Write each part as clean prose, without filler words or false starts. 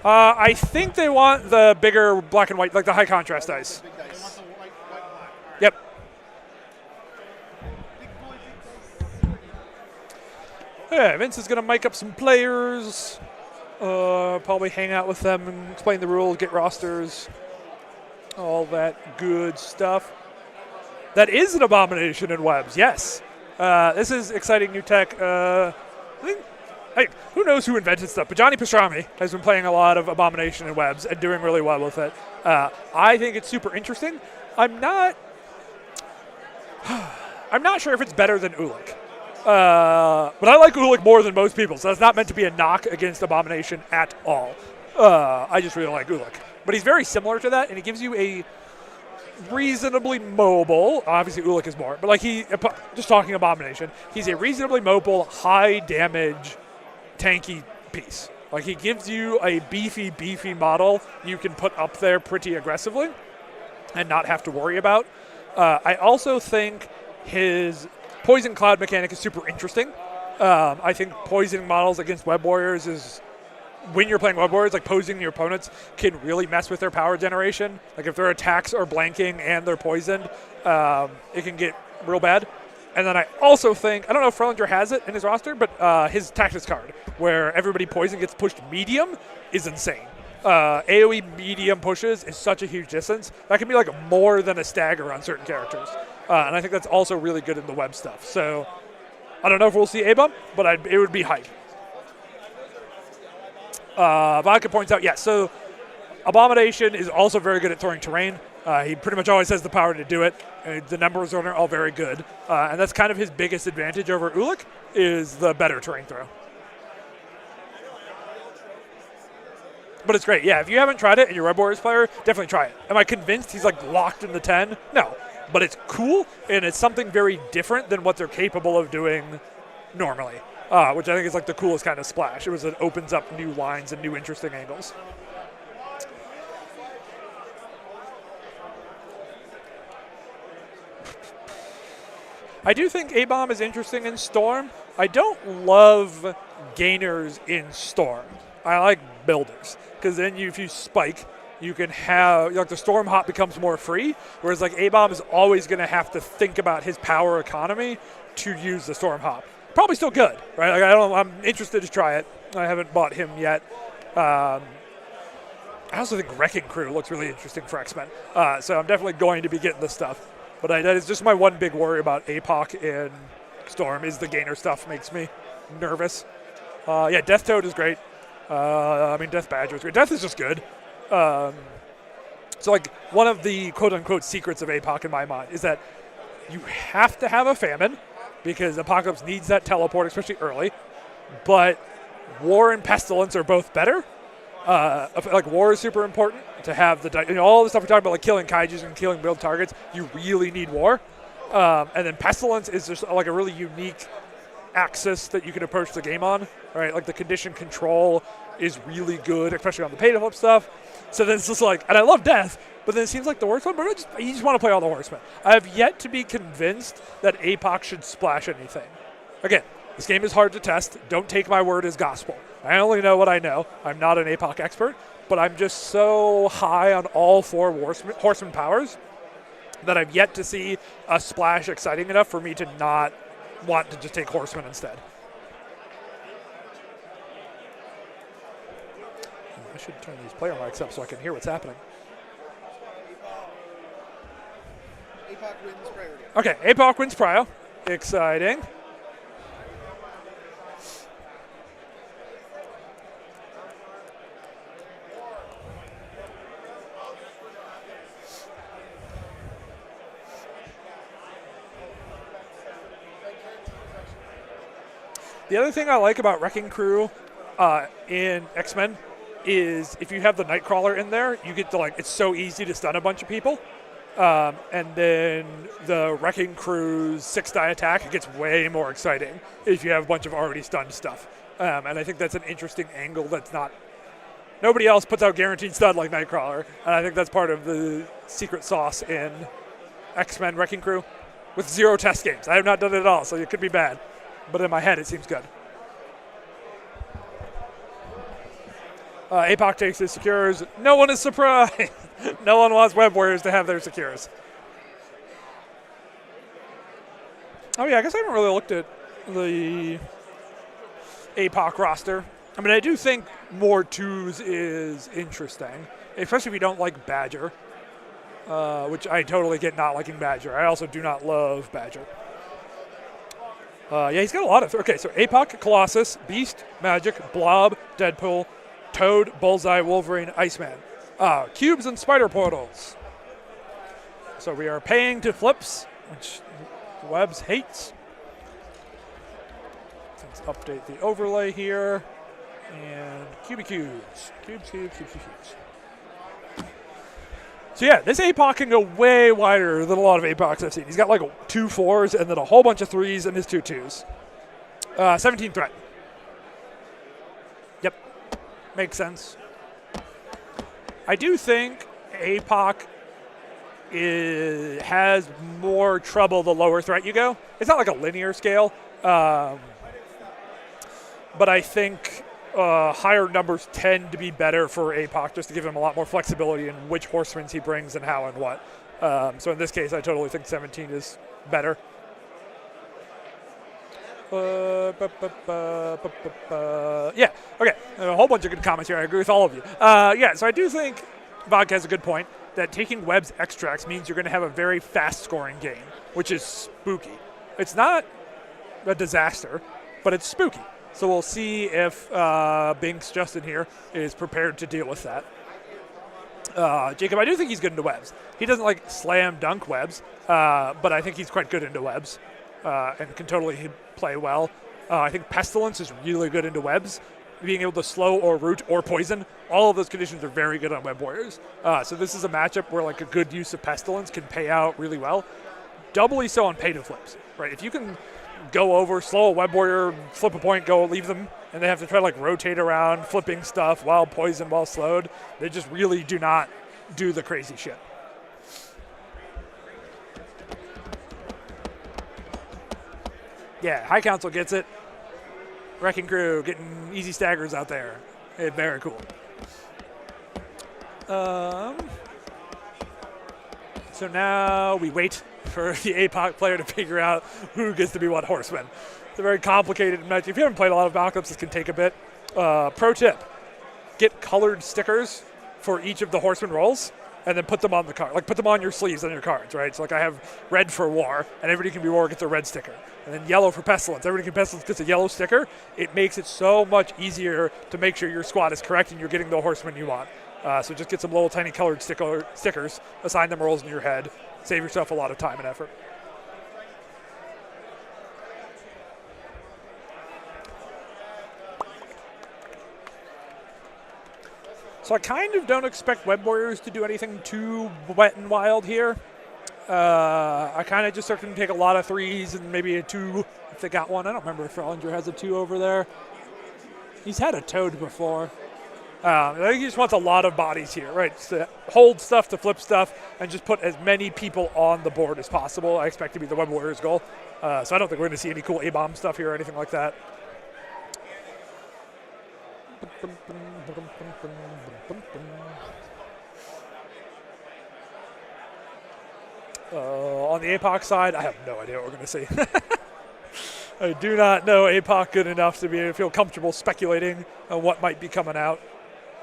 I think they want the bigger black and white, like the high contrast dice. Yep. Yeah, Vince is going to mic up some players, probably hang out with them and explain the rules, get rosters, all that good stuff. That is an Abomination in Webs, yes. This is exciting new tech. Hey, who knows who invented stuff? But Johnny Pastrami has been playing a lot of Abomination in Webs and doing really well with it. I think it's super interesting. I'm not sure if it's better than Ulik. But I like Ulik more than most people, so that's not meant to be a knock against Abomination at all. I just really like Ulik. But he's very similar to that, and he gives you a reasonably mobile, obviously Ulik is more, but like just talking Abomination, he's a reasonably mobile, high damage, tanky piece. Like he gives you a beefy model you can put up there pretty aggressively and not have to worry about. I also think his Poison Cloud mechanic is super interesting. I think poisoning models against Web Warriors is, when you're playing Web Warriors, like poisoning your opponents can really mess with their power generation. Like if their attacks are blanking and they're poisoned, it can get real bad. And then I also think, I don't know if Frelinger has it in his roster, but his Tactics card, where everybody poison gets pushed medium, is insane. AoE medium pushes is such a huge distance. That can be like more than a stagger on certain characters. And I think that's also really good in the web stuff. So I don't know if we'll see A-Bump, but it would be hype. Vodka points out, yes, so Abomination is also very good at throwing terrain. He pretty much always has the power to do it. The numbers are all very good. And that's kind of his biggest advantage over Ulik, is the better terrain throw. But it's great. Yeah, if you haven't tried it and you're a Web Warriors player, definitely try it. Am I convinced he's like locked in the 10? No. But it's cool, and it's something very different than what they're capable of doing normally, which I think is like the coolest kind of splash. It opens up new lines and new interesting angles. I do think A-Bomb is interesting in Storm. I don't love gainers in Storm. I like builders, because then if you spike, you can have, like the Storm Hop becomes more free, whereas like A-Bomb is always going to have to think about his power economy to use the Storm Hop. Probably still good, right? Like I'm interested to try it. I haven't bought him yet. I also think Wrecking Crew looks really interesting for X-Men. So I'm definitely going to be getting this stuff. But that is just my one big worry about APOC and Storm is the gainer stuff makes me nervous. Yeah, Death Toad is great. Death Badger is great. Death is just good. So like one of the quote-unquote secrets of APOC in my mind is that you have to have a famine because Apocalypse needs that teleport, especially early. But War and Pestilence are both better. Like War is super important to have all the stuff we're talking about, like killing kaijus and killing build targets. You really need War. And then Pestilence is just like a really unique axis that you can approach the game on, right? Like the condition control is really good, especially on the pay to flip stuff. So then it's just like, and I love Death, but then it seems like the Horseman, but you just want to play all the Horsemen. I have yet to be convinced that APOC should splash anything. Again, this game is hard to test. Don't take my word as gospel. I only know what I know. I'm not an APOC expert, but I'm just so high on all four Horseman powers that I've yet to see a splash exciting enough for me to not want to just take Horseman instead. I should turn these player mics up so I can hear what's happening. APOC wins priority. Okay, APOC wins prio. Exciting. The other thing I like about Wrecking Crew in X-Men is if you have the Nightcrawler in there, you get to it's so easy to stun a bunch of people. And then the Wrecking Crew's 6-die attack, it gets way more exciting if you have a bunch of already stunned stuff. And I think that's an interesting angle that's not, nobody else puts out guaranteed stun like Nightcrawler. And I think that's part of the secret sauce in X-Men Wrecking Crew with 0 test games. I have not done it at all, so it could be bad. But in my head, it seems good. APOC takes his secures. No one is surprised. No one wants Web Warriors to have their secures. Oh, yeah, I guess I haven't really looked at the APOC roster. I mean, I do think more twos is interesting, especially if you don't like Badger, which I totally get not liking Badger. I also do not love Badger. Yeah, he's got a lot of... Okay, so APOC, Colossus, Beast, Magic, Blob, Deadpool, Toad, Bullseye, Wolverine, Iceman. Cubes and Spider Portals. So we are paying to flips, which Webs hates. Let's update the overlay here. And cubes. Cubes. So yeah, this APOC can go way wider than a lot of APOCs I've seen. He's got like 2 4s and then a whole bunch of 3s and his 2 2s. 17 threat. Yep, makes sense. I do think APOC has more trouble the lower threat you go. It's not like a linear scale, but I think higher numbers tend to be better for APOC just to give him a lot more flexibility in which horsemen he brings and how and what. So in this case, I totally think 17 is better. Yeah, okay. A whole bunch of good comments here. I agree with all of you. Yeah, so I do think Vodka has a good point that taking Web's extracts means you're going to have a very fast-scoring game, which is spooky. It's not a disaster, but it's spooky. So we'll see if Binks Justin here is prepared to deal with that. Jacob, I do think he's good into webs. He doesn't like slam dunk webs, but I think he's quite good into webs and can totally play well. I think Pestilence is really good into webs. Being able to slow or root or poison, all of those conditions are very good on Web Warriors. So this is a matchup where like a good use of Pestilence can pay out really well. Doubly so on pay to flips, right? If you can go over, slow a Web Warrior, flip a point, go leave them, and they have to try to like rotate around, flipping stuff while poisoned, while slowed. They just really do not do the crazy shit. Yeah, High Council gets it. Wrecking Crew getting easy staggers out there. Hey, very cool. So now we wait for the APOC player to figure out who gets to be what horseman. It's a very complicated match. If you haven't played a lot of Apocalypse, this can take a bit. Pro tip, get colored stickers for each of the horseman roles and then put them on the card. Like put them on your sleeves on your cards, right? So like I have red for war, and everybody can be war gets a red sticker. And then yellow for pestilence. Everybody can pestilence gets a yellow sticker. It makes it so much easier to make sure your squad is correct and you're getting the horseman you want. So just get some little tiny colored stickers, assign them roles in your head, save yourself a lot of time and effort. So I kind of don't expect Web Warriors to do anything too wet and wild here. I kind of just start to take a lot of threes and maybe a 2 if they got one. I don't remember if Frelinger has a 2 over there. He's had a Toad before. I think he just wants a lot of bodies here, right? So hold stuff to flip stuff and just put as many people on the board as possible. I expect to be the Web Warriors' goal. So I don't think we're going to see any cool A-bomb stuff here or anything like that. On the APOC side, I have no idea what we're going to see. I do not know APOC good enough to be able to feel comfortable speculating on what might be coming out.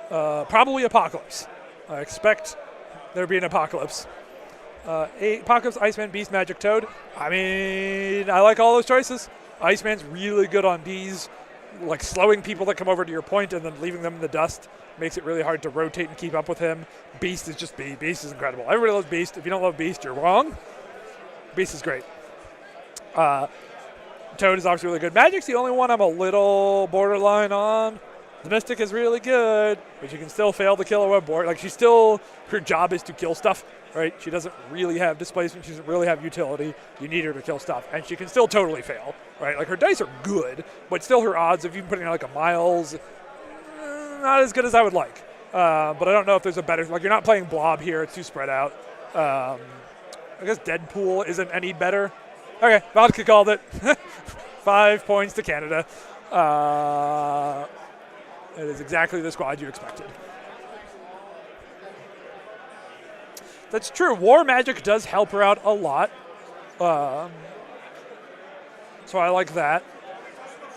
Probably Apocalypse. I expect there to be an Apocalypse. Apocalypse, Iceman, Beast, Magic, Toad. I mean, I like all those choices. Iceman's really good on D's. Like slowing people that come over to your point and then leaving them in the dust makes it really hard to rotate and keep up with him. Beast is just Beast. Beast is incredible. Everybody loves Beast. If you don't love Beast, you're wrong. Beast is great. Toad is obviously really good. Magic's the only one I'm a little borderline on. The Mystic is really good, but you can still fail to kill a Web Warrior. Like her job is to kill stuff, right? She doesn't really have displacement. She doesn't really have utility. You need her to kill stuff, and she can still totally fail, right? Like her dice are good, but still her odds of even putting out like a Miles, not as good as I would like. But I don't know if there's a better, like you're not playing Blob here. It's too spread out. I guess Deadpool isn't any better. Okay, Vodka called it. 5 points to Canada. It is exactly the squad you expected. That's true. War Magic does help her out a lot. So I like that.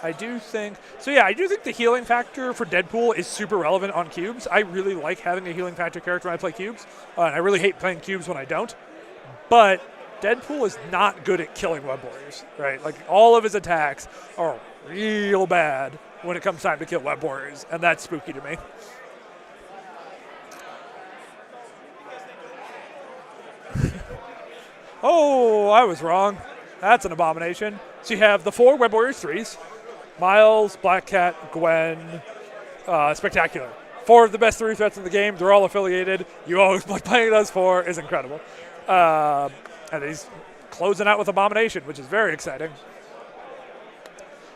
I do think the healing factor for Deadpool is super relevant on cubes. I really like having a healing factor character when I play cubes. And I really hate playing cubes when I don't. But Deadpool is not good at killing Web Warriors, right? Like, all of his attacks are real bad when it comes time to kill Web Warriors, and that's spooky to me. Oh, I was wrong. That's an Abomination. So you have the 4 Web Warriors 3s. Miles, Black Cat, Gwen, Spectacular. 4 of the best 3 threats in the game. They're all affiliated. You always playing those 4 is incredible. And he's closing out with Abomination, which is very exciting.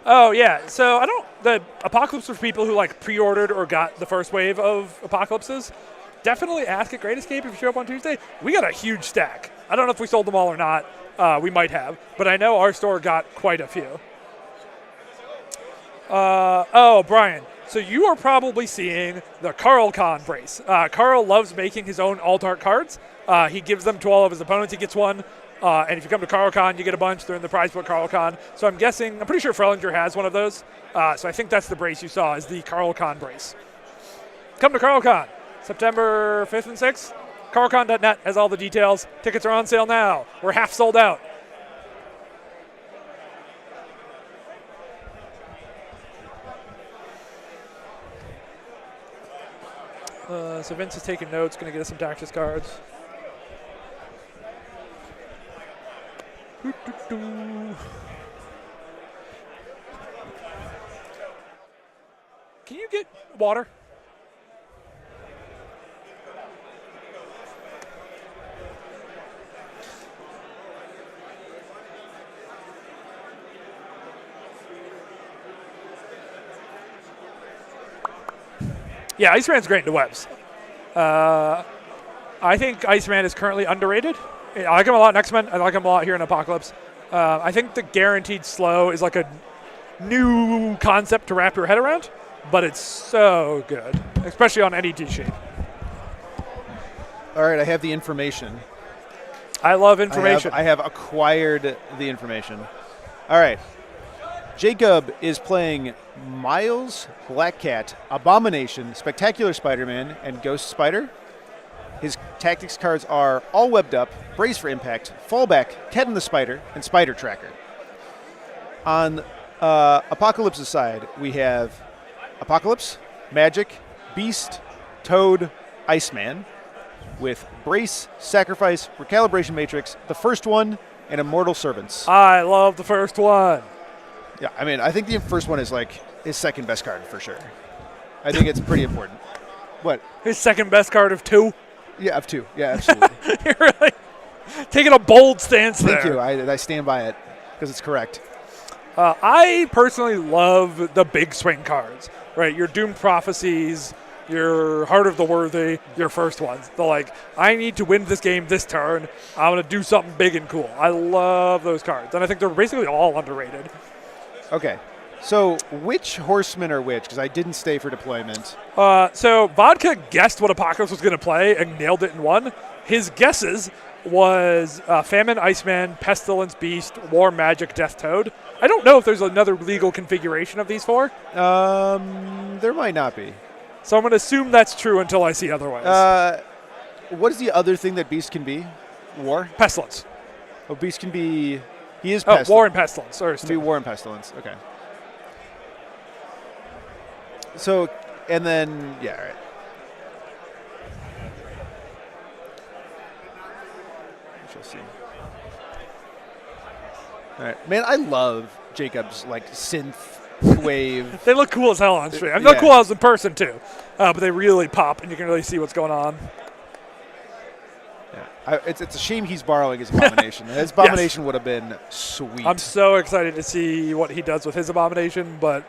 Oh, yeah. So the Apocalypse for people who like pre-ordered or got the first wave of Apocalypses, definitely ask at Great Escape if you show up on Tuesday. We got a huge stack. I don't know if we sold them all or not. We might have. But I know our store got quite a few. Brian. So you are probably seeing the Carl Con brace. Carl loves making his own alt-art cards. He gives them to all of his opponents. He gets one. And if you come to Carl Con, you get a bunch. They're in the prize book Carl Con. So I'm pretty sure Frelinger has one of those. So I think that's the brace you saw, is the Carl Con brace. Come to Carl Con, September 5th and 6th. CarlCon.net has all the details. Tickets are on sale now. We're half sold out. So Vince is taking notes, going to get us some Daxus cards. Can you get water? Yeah, Iceman's great into webs. I think Iceman is currently underrated. I like him a lot in X-Men. I like him a lot here in Apocalypse. I think the guaranteed slow is like a new concept to wrap your head around, but it's so good, especially on any D-shape. All right, I have the information. I love information. I have acquired the information. All right. Jacob is playing Miles, Black Cat, Abomination, Spectacular Spider-Man, and Ghost Spider. His tactics cards are All Webbed Up, Brace for Impact, Fallback, Cat and the Spider, and Spider Tracker. On Apocalypse's side, we have Apocalypse, Magic, Beast, Toad, Iceman, with Brace, Sacrifice, Recalibration Matrix, the first one, and Immortal Servants. I love the first one. Yeah, I mean, I think the first one is like his second best card for sure. I think it's pretty important. What? His second best card of 2? Yeah, of 2. Yeah, absolutely. You're really taking a bold stance there. Thank you. I stand by it because it's correct. I personally love the big swing cards, right? Your Doomed Prophecies, your Heart of the Worthy, your first ones. They're like, I need to win this game this turn. I'm going to do something big and cool. I love those cards, and I think they're basically all underrated. Okay. So which horsemen are which? Because I didn't stay for deployment. So Vodka guessed what Apocalypse was going to play and nailed it in one. His guesses was Famine, Iceman, Pestilence, Beast, War, Magic, Death, Toad. I don't know if there's another legal configuration of these 4. There might not be. So I'm going to assume that's true until I see otherwise. What is the other thing that Beast can be? War? Pestilence. Oh, Beast can be... He is Pestilence. War and Pestilence. Can be War and Pestilence. Okay. So, and then, yeah, all right. We shall see. All right. Man, I love Jacob's, like, synth wave. They look cool as hell on stream. I mean, they look cool as in person, too. But they really pop, and you can really see what's going on. Yeah. It's a shame he's borrowing his Abomination. His Abomination would have been sweet. I'm so excited to see what he does with his Abomination, but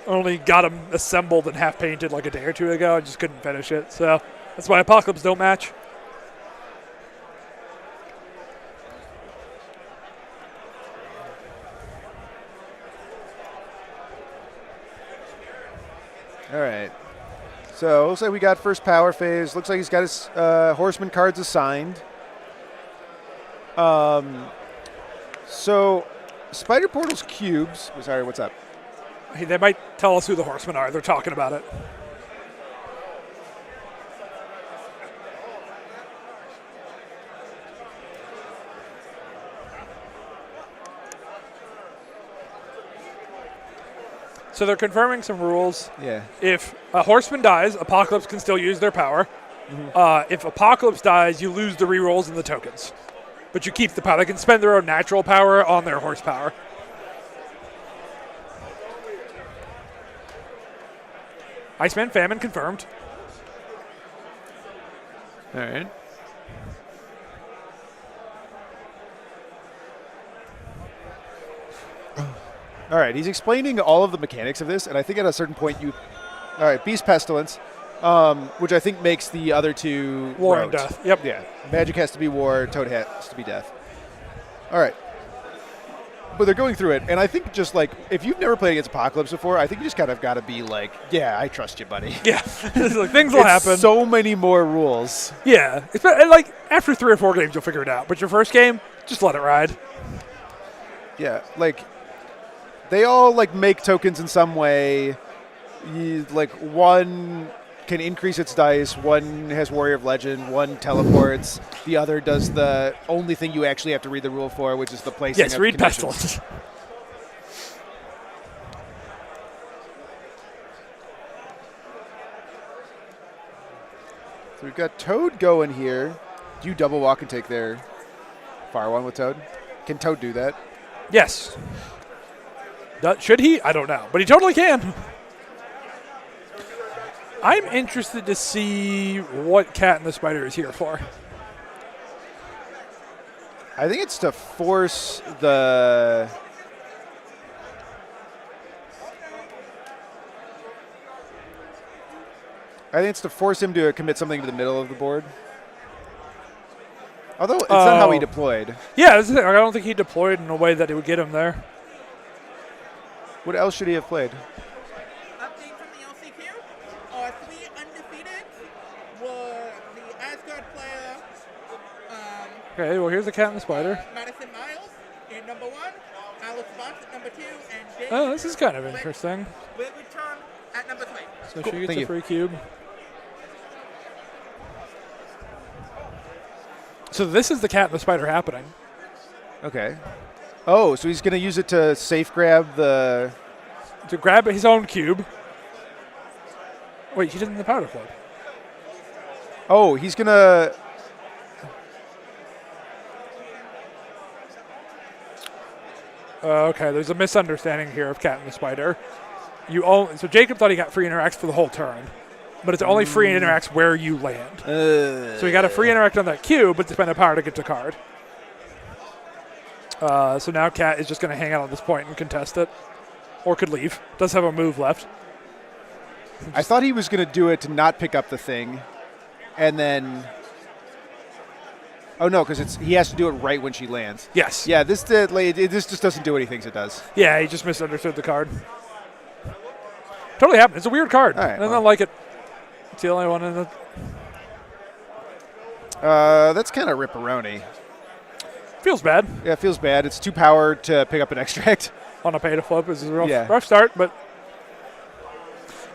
only got him assembled and half painted like a day or 2 ago. I just couldn't finish it. So that's why Apocalypse don't match. All right. So looks like we got first power phase. Looks like he's got his horseman cards assigned. So Spider Portal's cubes. Sorry, what's up? Hey, they might tell us who the horsemen are. They're talking about it. So they're confirming some rules. Yeah. If a horseman dies, Apocalypse can still use their power. If Apocalypse dies, you lose the rerolls and the tokens. But you keep the power. They can spend their own natural power on their horsepower. Iceman Famine confirmed. All right. All right, he's explaining all of the mechanics of this, and I think at a certain point you... All right, Beast Pestilence, which I think makes the other two... War and death, yep. Yeah, Magic has to be war, Toad has to be death. All right. But they're going through it, and I think just like, if you've never played against Apocalypse before, I think you just kind of got to be like, yeah, I trust you, buddy. Yeah, like, things will happen. So many more rules. Yeah, like after 3 or 4 games, you'll figure it out. But your first game, just let it ride. Yeah, like... They all like make tokens in some way. Like one can increase its dice, one has Warrior of Legend, one teleports, the other does the only thing you actually have to read the rule for, which is the placing Yes, of read conditions. Pestilence. So we've got Toad going here. Do you double walk and take their far one with Toad? Can Toad do that? Yes. Should he? I don't know. But he totally can. I'm interested to see what Cat and the Spider is here for. I think it's to force the... I think it's to force him to commit something to the middle of the board. Although it's not how he deployed. Yeah, that's the thing. I don't think he deployed in a way that it would get him there. What else should he have played? Update from the LCQ. Our 3 undefeated were the Asgard player, Okay, well, here's the Cat and the Spider. Madison Miles in number 1, Alex Box at number 2, and Dave Oh, this is kind of interesting. will return at number 3. So Cool, she gets thank a you. free cube. So this is the Cat and the Spider happening. Okay. Oh, so he's going to use it to safe grab the... To grab his own cube. Wait, he doesn't have the powder club. Oh, he's going to... Okay, there's a misunderstanding here of Cat and the Spider. So Jacob thought he got free interacts for the whole turn, but it's only free interacts where you land. So he got a free interact on that cube, but to spend a power to get the card. So now Cat is just going to hang out at this point and contest it, or could leave. Does have a move left. I thought he was going to do it to not pick up the thing, and then... Oh, no, because he has to do it right when she lands. Yes. Yeah, this just doesn't do what he thinks it does. Yeah, he just misunderstood the card. Totally happened. It's a weird card. All right, I don't like it. It's the only one in the... That's kind of ripperoni. Feels bad. Yeah, it feels bad. It's 2 power to pick up an extract. On a pay to flip is a Yeah. rough start, but...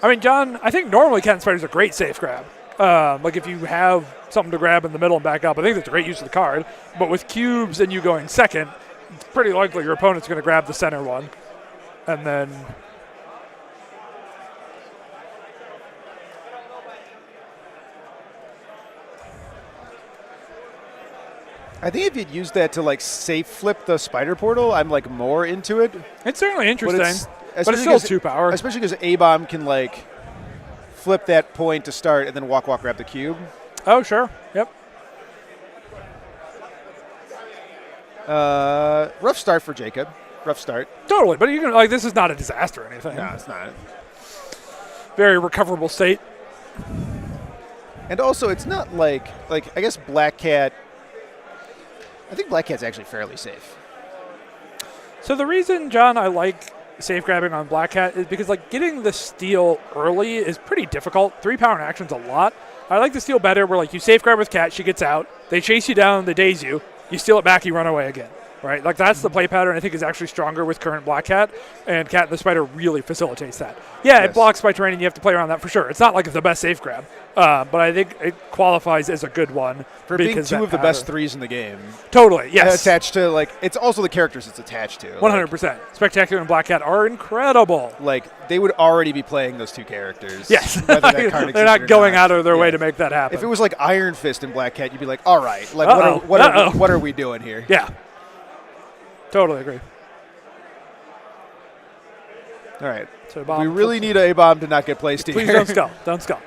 I mean, John, I think normally Cat and Spider is a great safe grab. Like if you have something to grab in the middle and back up, I think that's a great use of the card. But with cubes and you going second, it's pretty likely your opponent's going to grab the center one. And then... I think if you'd use that to like safe flip the Spider Portal, I'm like more into it. It's certainly interesting, but it's still because- 2 power. Especially because A-Bomb can like flip that point to start and then walk, grab the cube. Oh, sure. Yep. Rough start for Jacob. Rough start. Totally, but you can like this is not a disaster or anything. No, it's not. Very recoverable state. And also, it's not like I guess Black Cat. I think Black Cat's actually fairly safe. So the reason, John, I like safe grabbing on Black Cat is because like getting the steal early is pretty difficult. 3 power interaction's a lot. I like the steal better where like you safe grab with Cat, she gets out, they chase you down, they daze you, you steal it back, you run away again. Right, like that's the play pattern I think is actually stronger with current Black Cat, and Cat and the Spider really facilitates that. Yeah, Yes. it blocks by terrain, and you have to play around that for sure. It's not like the best safe grab, but I think it qualifies as a good one For being because two that of the best pattern- threes in the game. Totally, yes, Attached to, like, it's also the characters it's attached to. 100%. Spectacular and Black Cat are incredible. Like, they would already be playing those 2 characters. Yes, Whether that card they're existed not or going not. out of their way Yeah. to make that happen. If it was like Iron Fist and Black Cat, you'd be like, all right, like Uh-oh. what are we doing here? Yeah, totally agree. All right. So We bomb really need a bomb to not get placed Please here. don't skull. Don't skull.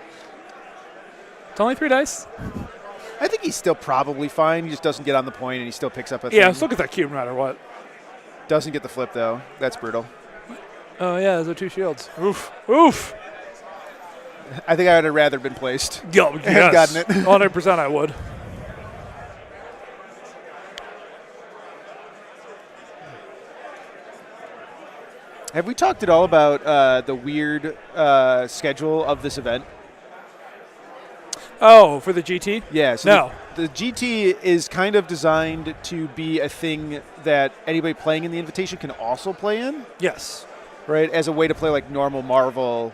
It's only 3 dice. I think he's still probably fine. He just doesn't get on the point and he still picks up a Yeah, thing. still get that cube no matter what. Doesn't get the flip though. That's brutal. Oh yeah, those are 2 shields. Oof. Oof. I think I would have rather been placed. Yo, yes. gotten it. 100% I would. Have we talked at all about the weird schedule of this event? Oh, for the GT? Yeah. So No. The GT is kind of designed to be a thing that anybody playing in the invitation can also play in, Yes. right? As a way to play like normal Marvel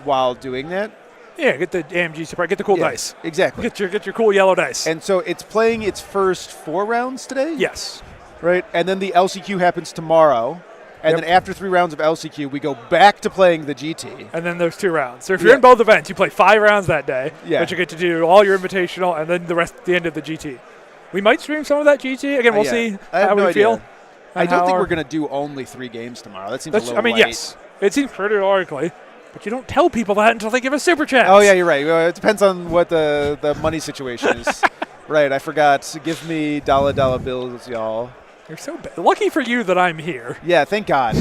while doing that. Yeah, get the AMG surprise. Get the cool Yeah, dice. Exactly. Get your cool yellow dice. And so it's playing its first 4 rounds today? yes. Right? And then the LCQ happens tomorrow. And Yep. then after 3 rounds of LCQ, we go back to playing the GT. And then there's 2 rounds. So if you're Yeah. in both events, you play 5 rounds that day. Yeah. But you get to do all your invitational and then the rest at the end of the GT. We might stream some of that GT. Again, we'll Yeah. see I have how no we idea. feel. I and don't how think our- we're going to do only 3 games tomorrow. That seems a That's, little I mean, light. yes. It seems pretty likely. But you don't tell people that until they give us super chats. Oh, yeah, you're right. Well, it depends on what the money situation is. Right, I forgot. Give me dollar bills, y'all. You're so bad. Lucky for you that I'm here. Yeah, thank God.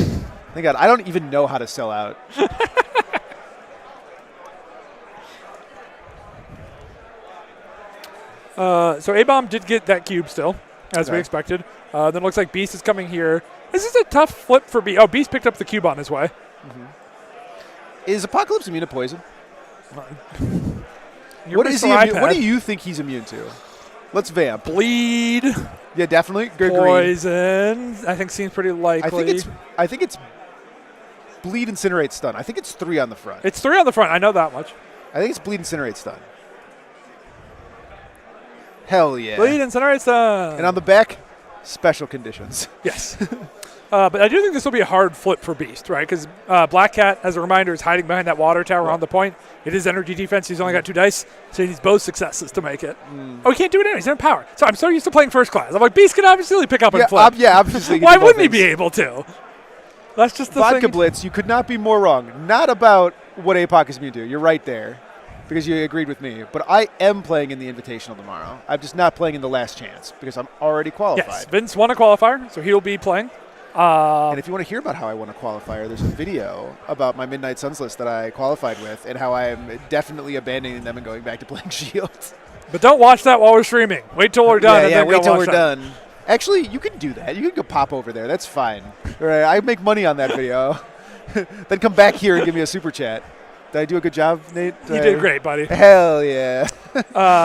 Thank God. I don't even know how to sell out. So A-Bomb did get that cube still, as we Okay. expected. Then it looks like Beast is coming here. This is a tough flip for Beast. Oh, Beast picked up the cube on his way. Is Apocalypse immune to poison? You're What is Mr. he? iPad. What do you think he's immune to? Let's vamp. Bleed, Yeah, definitely. Good green. poison. I think seems pretty likely. I think it's bleed, incinerate, stun. I think it's 3 on the front. It's 3 on the front. I know that much. I think it's bleed, incinerate, stun. Hell yeah. Bleed, incinerate, stun. And on the back, special conditions. Yes. But I do think this will be a hard flip for Beast, right? Because Black Cat, as a reminder, is hiding behind that water tower on the point. It is energy defense. He's only got 2 dice, so he needs both successes to make it. Oh, he can't do it anyway. He's in power. So I'm so used to playing first class. I'm like, Beast can obviously pick up and flip. Obviously. Why wouldn't he be able to? That's just the Vodka thing. Blitz, you could not be more wrong. Not about what APOC is immune to. You're right there because you agreed with me. But I am playing in the Invitational tomorrow. I'm just not playing in the last chance because I'm already qualified. Yes, Vince won a qualifier, so he'll be playing. And if you want to hear about how I won a qualifier, there's a video about my Midnight Suns list that I qualified with and how I am definitely abandoning them and going back to playing Shield. But don't watch that while we're streaming. Wait till we're done. and then wait go till watch we're that. done. Actually, you can do that. You can go pop over there. That's fine. All right, I make money on that video. Then come back here and give me a super chat. Did I do a good job, Nate? You did great, buddy. Hell yeah.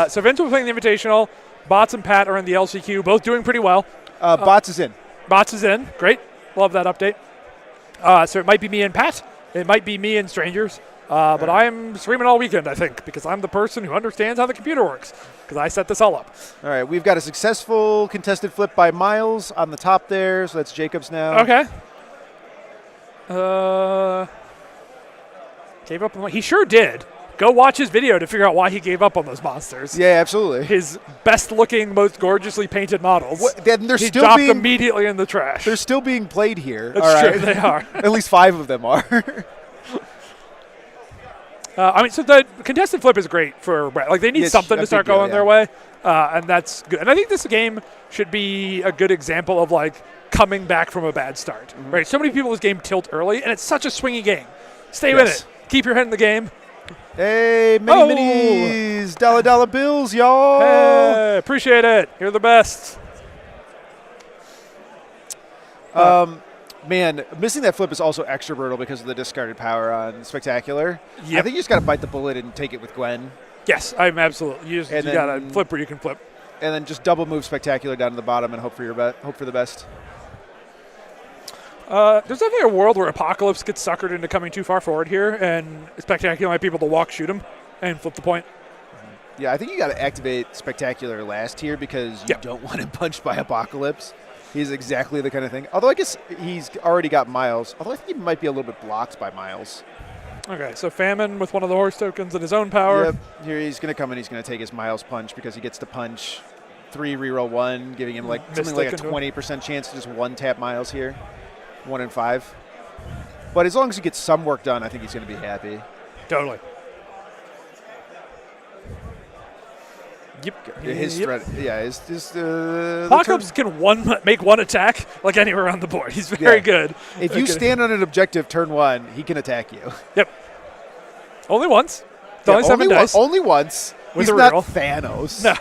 So Vince will be playing the Invitational. Bots and Pat are in the LCQ, both doing pretty well. Bots is in. Bots is in. Great. Love that update. So it might be me and Pat. It might be me and strangers. But I'm streaming all weekend, I think, because I'm the person who understands how the computer works, because I set this all up. All right, we've got a successful contested flip by Miles on the top there, so that's Jacobs now. Okay. Gave up on. He sure did. Go watch his video to figure out why he gave up on those monsters. Yeah, absolutely. His best-looking, most gorgeously painted models. Then they're He still dropped being immediately in the trash. they're still being played here. That's all true. right? They are. At least 5 of them are. So the contested flip is great for like they need Yes, something a to start big deal, going their way, and that's good. And I think this game should be a good example of like coming back from a bad start. Mm-hmm. Right? So many people in this game tilt early, and it's such a swingy game. Stay with Yes. it. Keep your head in the game. Hey, Oh. minis, dollar bills, y'all. Hey, appreciate it. You're the best. Man, missing that flip is also extra brutal because of the discarded power on Spectacular. Yep. I think you just got to bite the bullet and take it with Gwen. Yes, I'm absolutely. You got to flip where you can flip. And then just double move Spectacular down to the bottom and hope for the best. There's definitely a world where Apocalypse gets suckered into coming too far forward here, and Spectacular might be able to walk shoot him and flip the point. Yeah, I think you got to activate Spectacular last here because you don't want him punched by Apocalypse. He's exactly the kind of thing. Although I guess he's already got Miles. Although I think he might be a little bit blocked by Miles. Okay, so Famine with one of the horse tokens and his own power. Yep. Here he's going to come and he's going to take his Miles punch because he gets to punch 3, reroll 1, giving him something like a 20% chance to just one-tap Miles here. 1 in 5. But as long as he gets some work done, I think he's going to be happy. Totally. Yep. His threat, Apocalypse can make one attack like anywhere on the board. He's very good. If you stand on an objective turn 1, he can attack you. Yep. Only once. It's only 7 dice. Only once. With He's a not reroll. Thanos. No.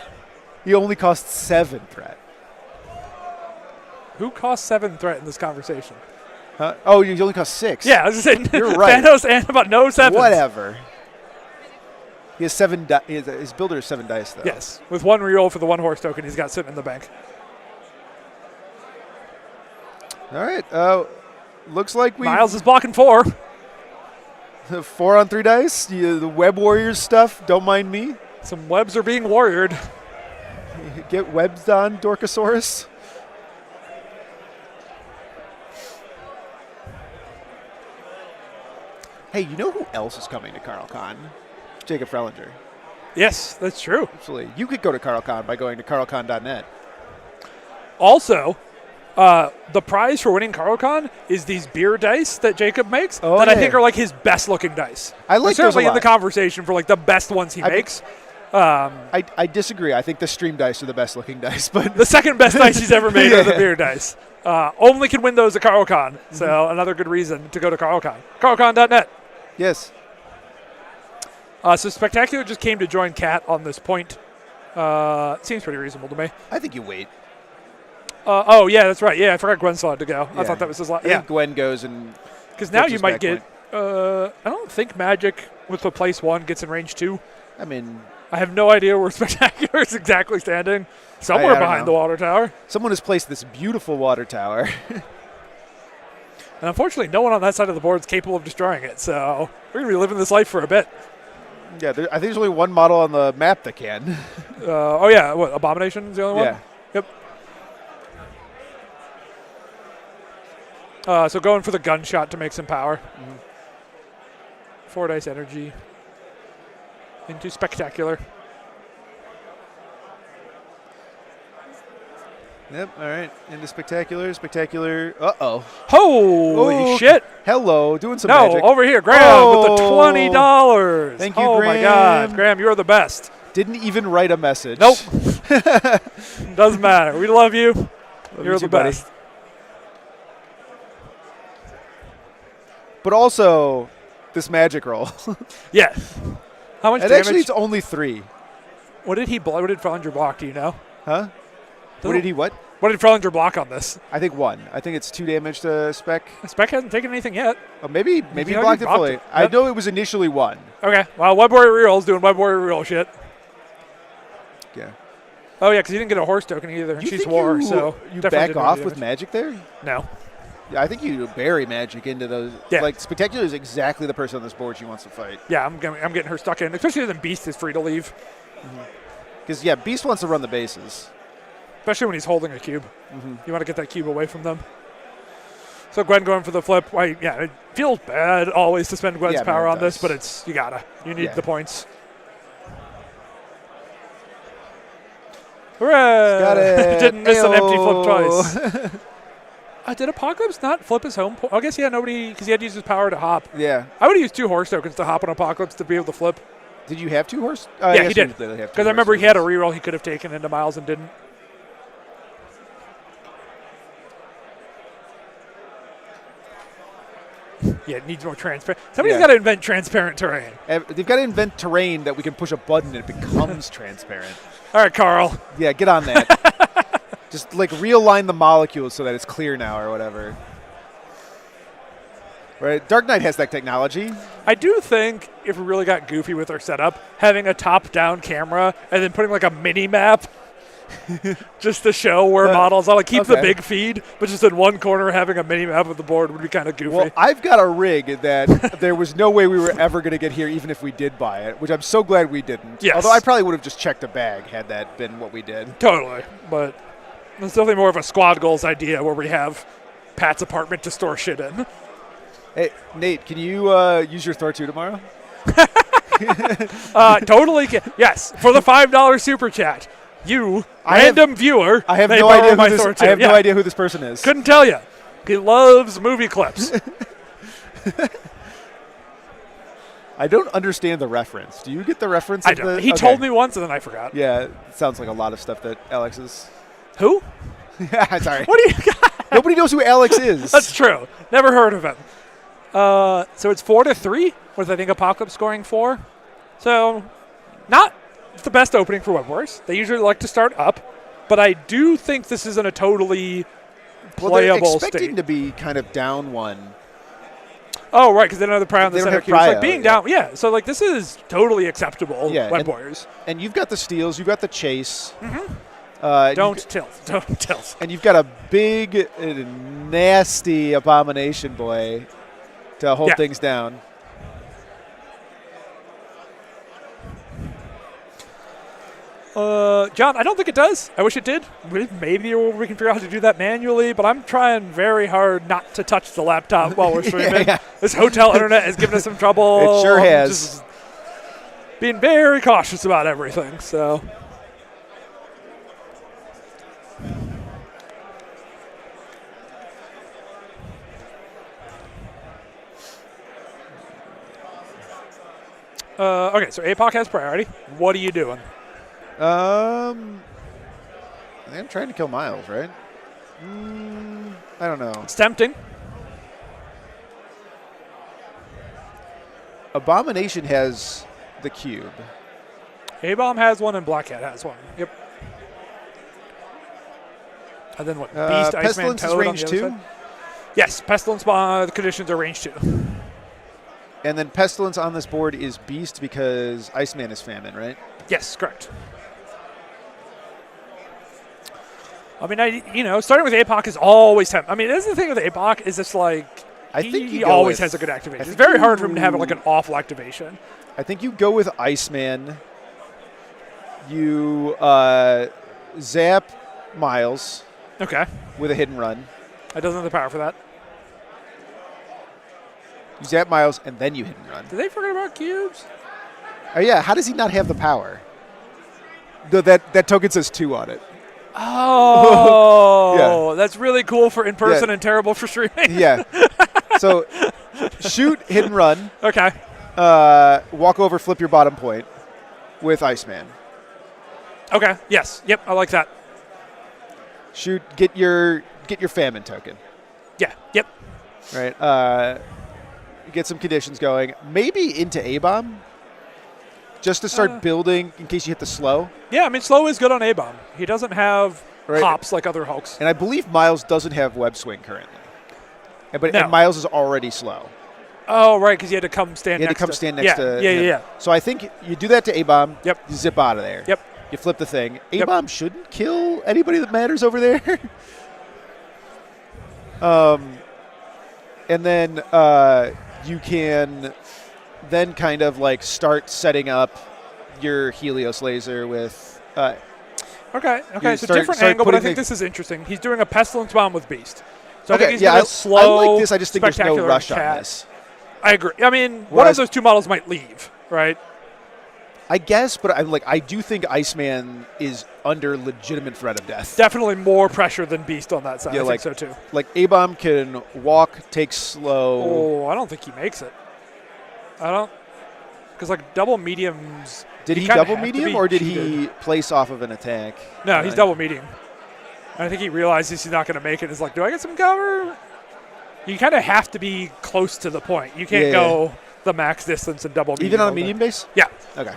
He only costs 7 threat. Who costs 7 threat in this conversation? Huh? Oh, you only cost 6. Yeah, I was just saying. You're right. Thanos and about no 7s. Whatever. He has 7. His builder is 7 dice, though. Yes, with 1 reroll for the 1 horse token he's got sitting in the bank. All right. Looks like Miles is blocking 4. 4 on 3 dice. The Web Warriors stuff. Don't mind me. Some webs are being warriored. Get webs on, Dorkosaurus. Hey, you know who else is coming to CarlCon? Jacob Frellinger. Yes, that's true. Absolutely. You could go to CarlCon by going to carlcon.net. Also, the prize for winning CarlCon is these beer dice that Jacob makes I think are like his best looking dice. I like They're those a certainly in the lot. conversation for like the best ones he makes. I disagree. I think the stream dice are the best looking dice, but The second best dice he's ever made are the beer dice. Only can win those at CarlCon. So another good reason to go to CarlCon. CarlCon.net. yes. So Spectacular just came to join Cat on this point. Seems pretty reasonable to me. I think you wait. Oh, yeah, that's right. Yeah, I forgot Gwen saw it to go. I Yeah. thought that was his last. I Yeah, think Gwen goes and because now you fetches might back get. I don't think Magic with the place 1 gets in range 2. I mean, I have no idea where Spectacular is exactly standing. Somewhere I don't behind know. the water tower. someone has placed this beautiful water tower. And unfortunately, no one on that side of the board is capable of destroying it. So we're going to be living this life for a bit. Yeah, I think there's only one model on the map that can. Oh, yeah. What, Abomination is the only Yeah. one? Yep. So going for the gunshot to make some power. 4 dice energy into Spectacular. Yep, all right. Into Spectacular. Spectacular. Uh-oh. Holy Oh, shit. Hello. Doing some No, magic. over here, Graham with the Oh. $20. Thank you, Oh, Graham. my God. Graham, you're the best. Didn't even write a message. Nope. Doesn't matter. We love you. You're you the too, buddy. best. But also, this magic roll. Yeah. How much And damage? actually, it's only 3. What did Frelinger block? Do you know? Huh? What did he what? What did Frelinger block on this? I think 1. I think it's 2 damage to Spec. Spec hasn't taken anything yet. Oh, maybe he know, blocked he it blocked fully. it. I Yep. know it was initially 1. Okay. Well, Web Warrior Reroll's doing Web Warrior Reroll shit. Yeah. Oh, yeah, because he didn't get a horse token either, and You she's think war, you, so you definitely back didn't do off any with damage. magic there? No. Yeah, I think you bury magic into those. Yeah. Like, Spectacular is exactly the person on this board she wants to fight. Yeah, I'm getting her stuck in, especially when Beast is free to leave, Because, yeah, Beast wants to run the bases. especially when he's holding a cube. You want to get that cube away from them. So Gwen going for the flip. Yeah, it feels bad always to spend Gwen's Yeah, man, power it on this, does. but you gotta. You need Yeah. the points. Hooray! Got it. Didn't miss an empty flip Ayo. twice. Did Apocalypse not flip his home? I guess he had nobody because he had to use his power to hop. Yeah. I would have used 2 horse tokens to hop on Apocalypse to be able to flip. Did you have 2 horse? Yeah, he did. Because I remember he had a reroll he could have taken into Miles and didn't. Yeah, it needs more transparent. Somebody's Yeah. got to invent transparent terrain. They've got to invent terrain that we can push a button and it becomes transparent. All right, Carl. Yeah, get on that. Just, like, realign the molecules so that it's clear now or whatever. Right? Dark Knight has that technology. I do think if we really got goofy with our setup, having a top-down camera and then putting like a mini map just to show where models are, like keep the big feed, but just in one corner having a mini map of the board would be kind of goofy. Well, I've got a rig that there was no way we were ever going to get here, even if we did buy it, which I'm so glad we didn't. Yes. Although I probably would have just checked a bag had that been what we did. Totally, but it's definitely more of a squad goals idea where we have Pat's apartment to store shit in. Hey, Nate, can you use your Thor 2 tomorrow? Totally. Yes, for the $5 super chat. You, random viewer, I have may no borrow idea my who this, Thor 2. I have no idea who this person is. Couldn't tell you. He loves movie clips. I don't understand the reference. Do you get the reference? I don't. He told me once and then I forgot. Yeah, it sounds like a lot of stuff that Alex is. Who? Sorry. What do you got? Nobody knows who Alex is. That's true. Never heard of him. So it's 4-3 with I think Apocalypse scoring 4. So not the best opening for Web Wars. They usually like to start up, but I do think this isn't a totally playable they're expecting state. to be kind of down one. Oh, right, because they don't have the pry on the They don't center have cube. It's like prio, being down. Yeah, so like this is totally acceptable. Yeah, Web Warriors. And you've got the steals, you've got the chase. Don't tilt. And you've got a big, nasty Abomination boy to hold things down. John, I don't think it does. I wish it did. Maybe we can figure out how to do that manually, but I'm trying very hard not to touch the laptop while we're streaming. This hotel internet has given us some trouble. It sure has. Just being very cautious about everything, so. Okay, so APOC has priority. What are you doing? I think I'm trying to kill Miles, right? I don't know. It's tempting. Abomination has the cube. A-Bomb has one and Black Cat has one. Yep. And then what? Beast, Iceman, Pestilence is Toad range on the 2. other side? Yes, Pestilence the conditions are range 2. And then Pestilence on this board is Beast because Iceman is Famine, right? Yes, correct. I mean, starting with APOC is always tough. I mean, that's the thing with APOC is it's like he always has a good activation. It's very hard for him to have like an awful activation. I think you go with Iceman. You zap Miles. Okay. With a hit and run. I doesn't have the power for that. You zap Miles and then you hit and run. Did they forget about cubes? Oh yeah, how does he not have the power? That token says 2 on it. Oh, that's really cool for in-person and terrible for streaming. Yeah. So shoot, hit and run. Okay. Walk over, flip your bottom point with Iceman. Okay. Yes. Yep. I like that. Shoot, get your Famine token. Yeah. Yep. Right. Get some conditions going. Maybe into A-Bomb. Just to start building in case you hit the slow. Yeah, I mean, slow is good on A-Bomb. He doesn't have hops like other Hulks. And I believe Miles doesn't have web swing currently. No. And Miles is already slow. Oh, right, because he had to come stand next to stand next to him. Yeah. So I think you do that to A-Bomb. Yep. You zip out of there. Yep. You flip the thing. A-Bomb shouldn't kill anybody that matters over there. And then you can then kind of like start setting up your Helios laser with. Okay. So different angle, but I think this is interesting. He's doing a Pestilence Bomb with Beast. So I think he's I slow. I like this. I just think there's no rush cat. on this. I agree. I mean, one of those two models might leave, right? I guess, but I do think Iceman is under legitimate threat of death. Definitely more pressure than Beast on that side. Yeah, I think so too. Like A-Bomb can walk, take slow. Oh, I don't think he makes it. I don't, because like double mediums. Did he double medium or did he place off of an attack? No, he's double medium. And I think he realizes he's not going to make it. He's like, do I get some cover? You kind of have to be close to the point. You can't go the max distance and double medium. Even on a medium base? Yeah. Okay.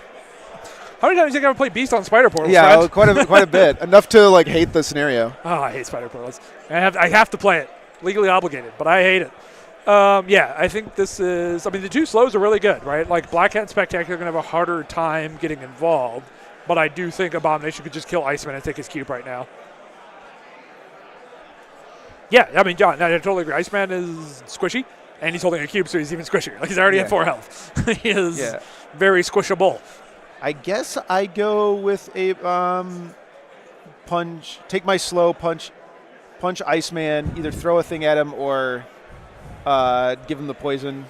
How many times are you going to play Beast on Spider Portals? Yeah, quite a bit. Enough to like hate the scenario. Oh, I hate Spider Portals. I have to play it. Legally obligated, but I hate it. Yeah, I think this is. I mean, the two slows are really good, right? Like Black Cat and Spectacular are going to have a harder time getting involved, but I do think Abomination could just kill Iceman and take his cube right now. Yeah, I mean, John, I totally agree. Iceman is squishy, and he's holding a cube, so he's even squishier. Like he's already at 4 health. He is very squishable. I guess I go with a punch. Take my slow punch Iceman. Either throw a thing at him or give him the poison.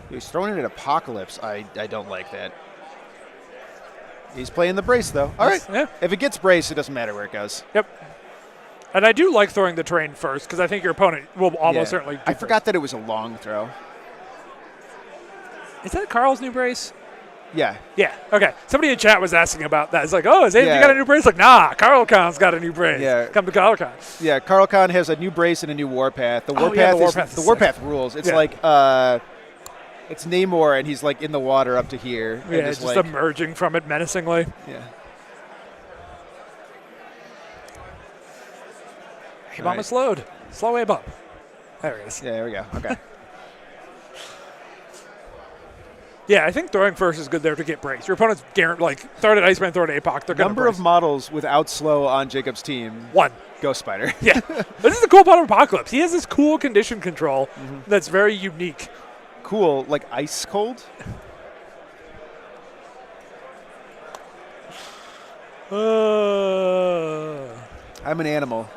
He's throwing it at Apocalypse. I don't like that. He's playing the brace, though. All right. Yeah. If it gets brace, it doesn't matter where it goes. Yep. And I do like throwing the train first because I think your opponent will almost certainly do I forgot that it was a long throw. Is that Carl's new brace? Yeah. Yeah. Okay. Somebody in chat was asking about that. It's like, oh, is AMG got a new brace? Like, nah, Carl Khan's got a new brace. Yeah. Come to Carl Khan. Yeah, Carl Khan has a new brace and a new warpath. The warpath rules. It's like it's Namor and he's like in the water up to here. Yeah, just like, emerging from it menacingly. Yeah. A-bomb is slowed. Slow A-bomb. There it is. Yeah, there we go. Okay. Yeah, I think throwing first is good there to get brace. Your opponent's throw it at Iceman, throw it at APOC. They're going to Number of models without slow on Jacob's team. 1. Ghost Spider. Yeah. This is the cool part of Apocalypse. He has this cool condition control that's very unique. Cool, like ice cold? I'm an animal.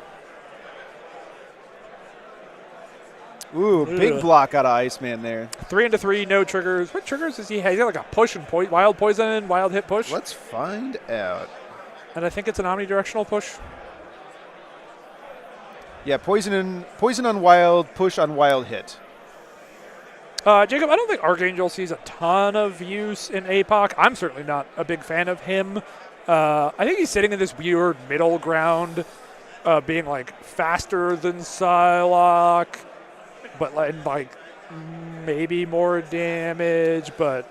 Ooh, big block out of Iceman there. 3 into 3, no triggers. What triggers does he have? He's got like a push and wild poison, wild hit push. Let's find out. And I think it's an omnidirectional push. Yeah, poison on wild, push on wild hit. Jacob, I don't think Archangel sees a ton of use in APOC. I'm certainly not a big fan of him. I think he's sitting in this weird middle ground, being like faster than Psylocke, but like maybe more damage. But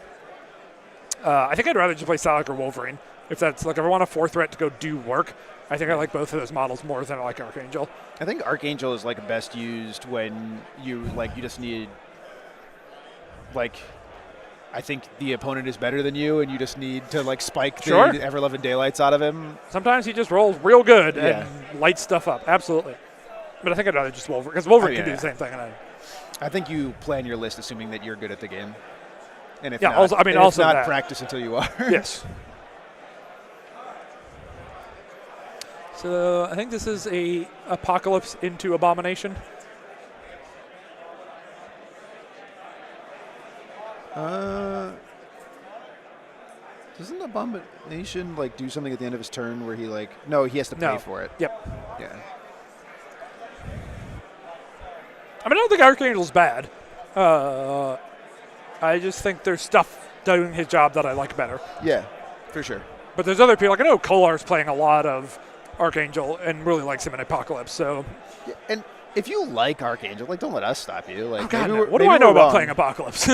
I think I'd rather just play Psylocke or Wolverine. If I want a 4th threat to go do work, I think I like both of those models more than I like Archangel. I think Archangel is like best used when you just need. I think the opponent is better than you, and you just need to spike the ever-loving daylights out of him. Sometimes he just rolls real good and lights stuff up. Absolutely. But I think I'd rather just Wolverine, because Wolverine can do the same thing. And I think you plan your list assuming that you're good at the game. And if not, practice until you are. Yes. So I think this is a Apocalypse into Abomination. Doesn't Abomination do something at the end of his turn where he no, he has to pay for it. Yep. Yeah. I mean, I don't think Archangel's bad. I just think there's stuff doing his job that I like better. Yeah, for sure. But there's other people. I know Kolar's playing a lot of Archangel and really likes him in Apocalypse. So. Yeah, and if you like Archangel, don't let us stop you. Oh God, no. What do I know about playing Apocalypse?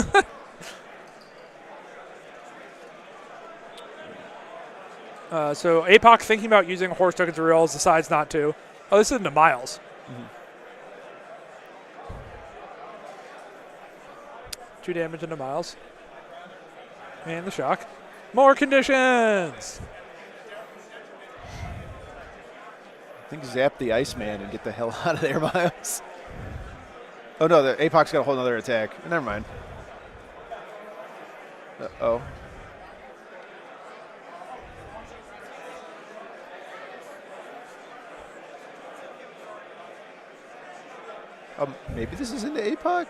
So APOC thinking about using horse tokens or rails, decides not to. Oh, this is into Miles. 2 damage into Miles. And the shock. More conditions! I think zap the Iceman and get the hell out of there, Miles. Oh, no, the APOC's got a whole other attack. Never mind. Uh-oh. Maybe this is into APOC?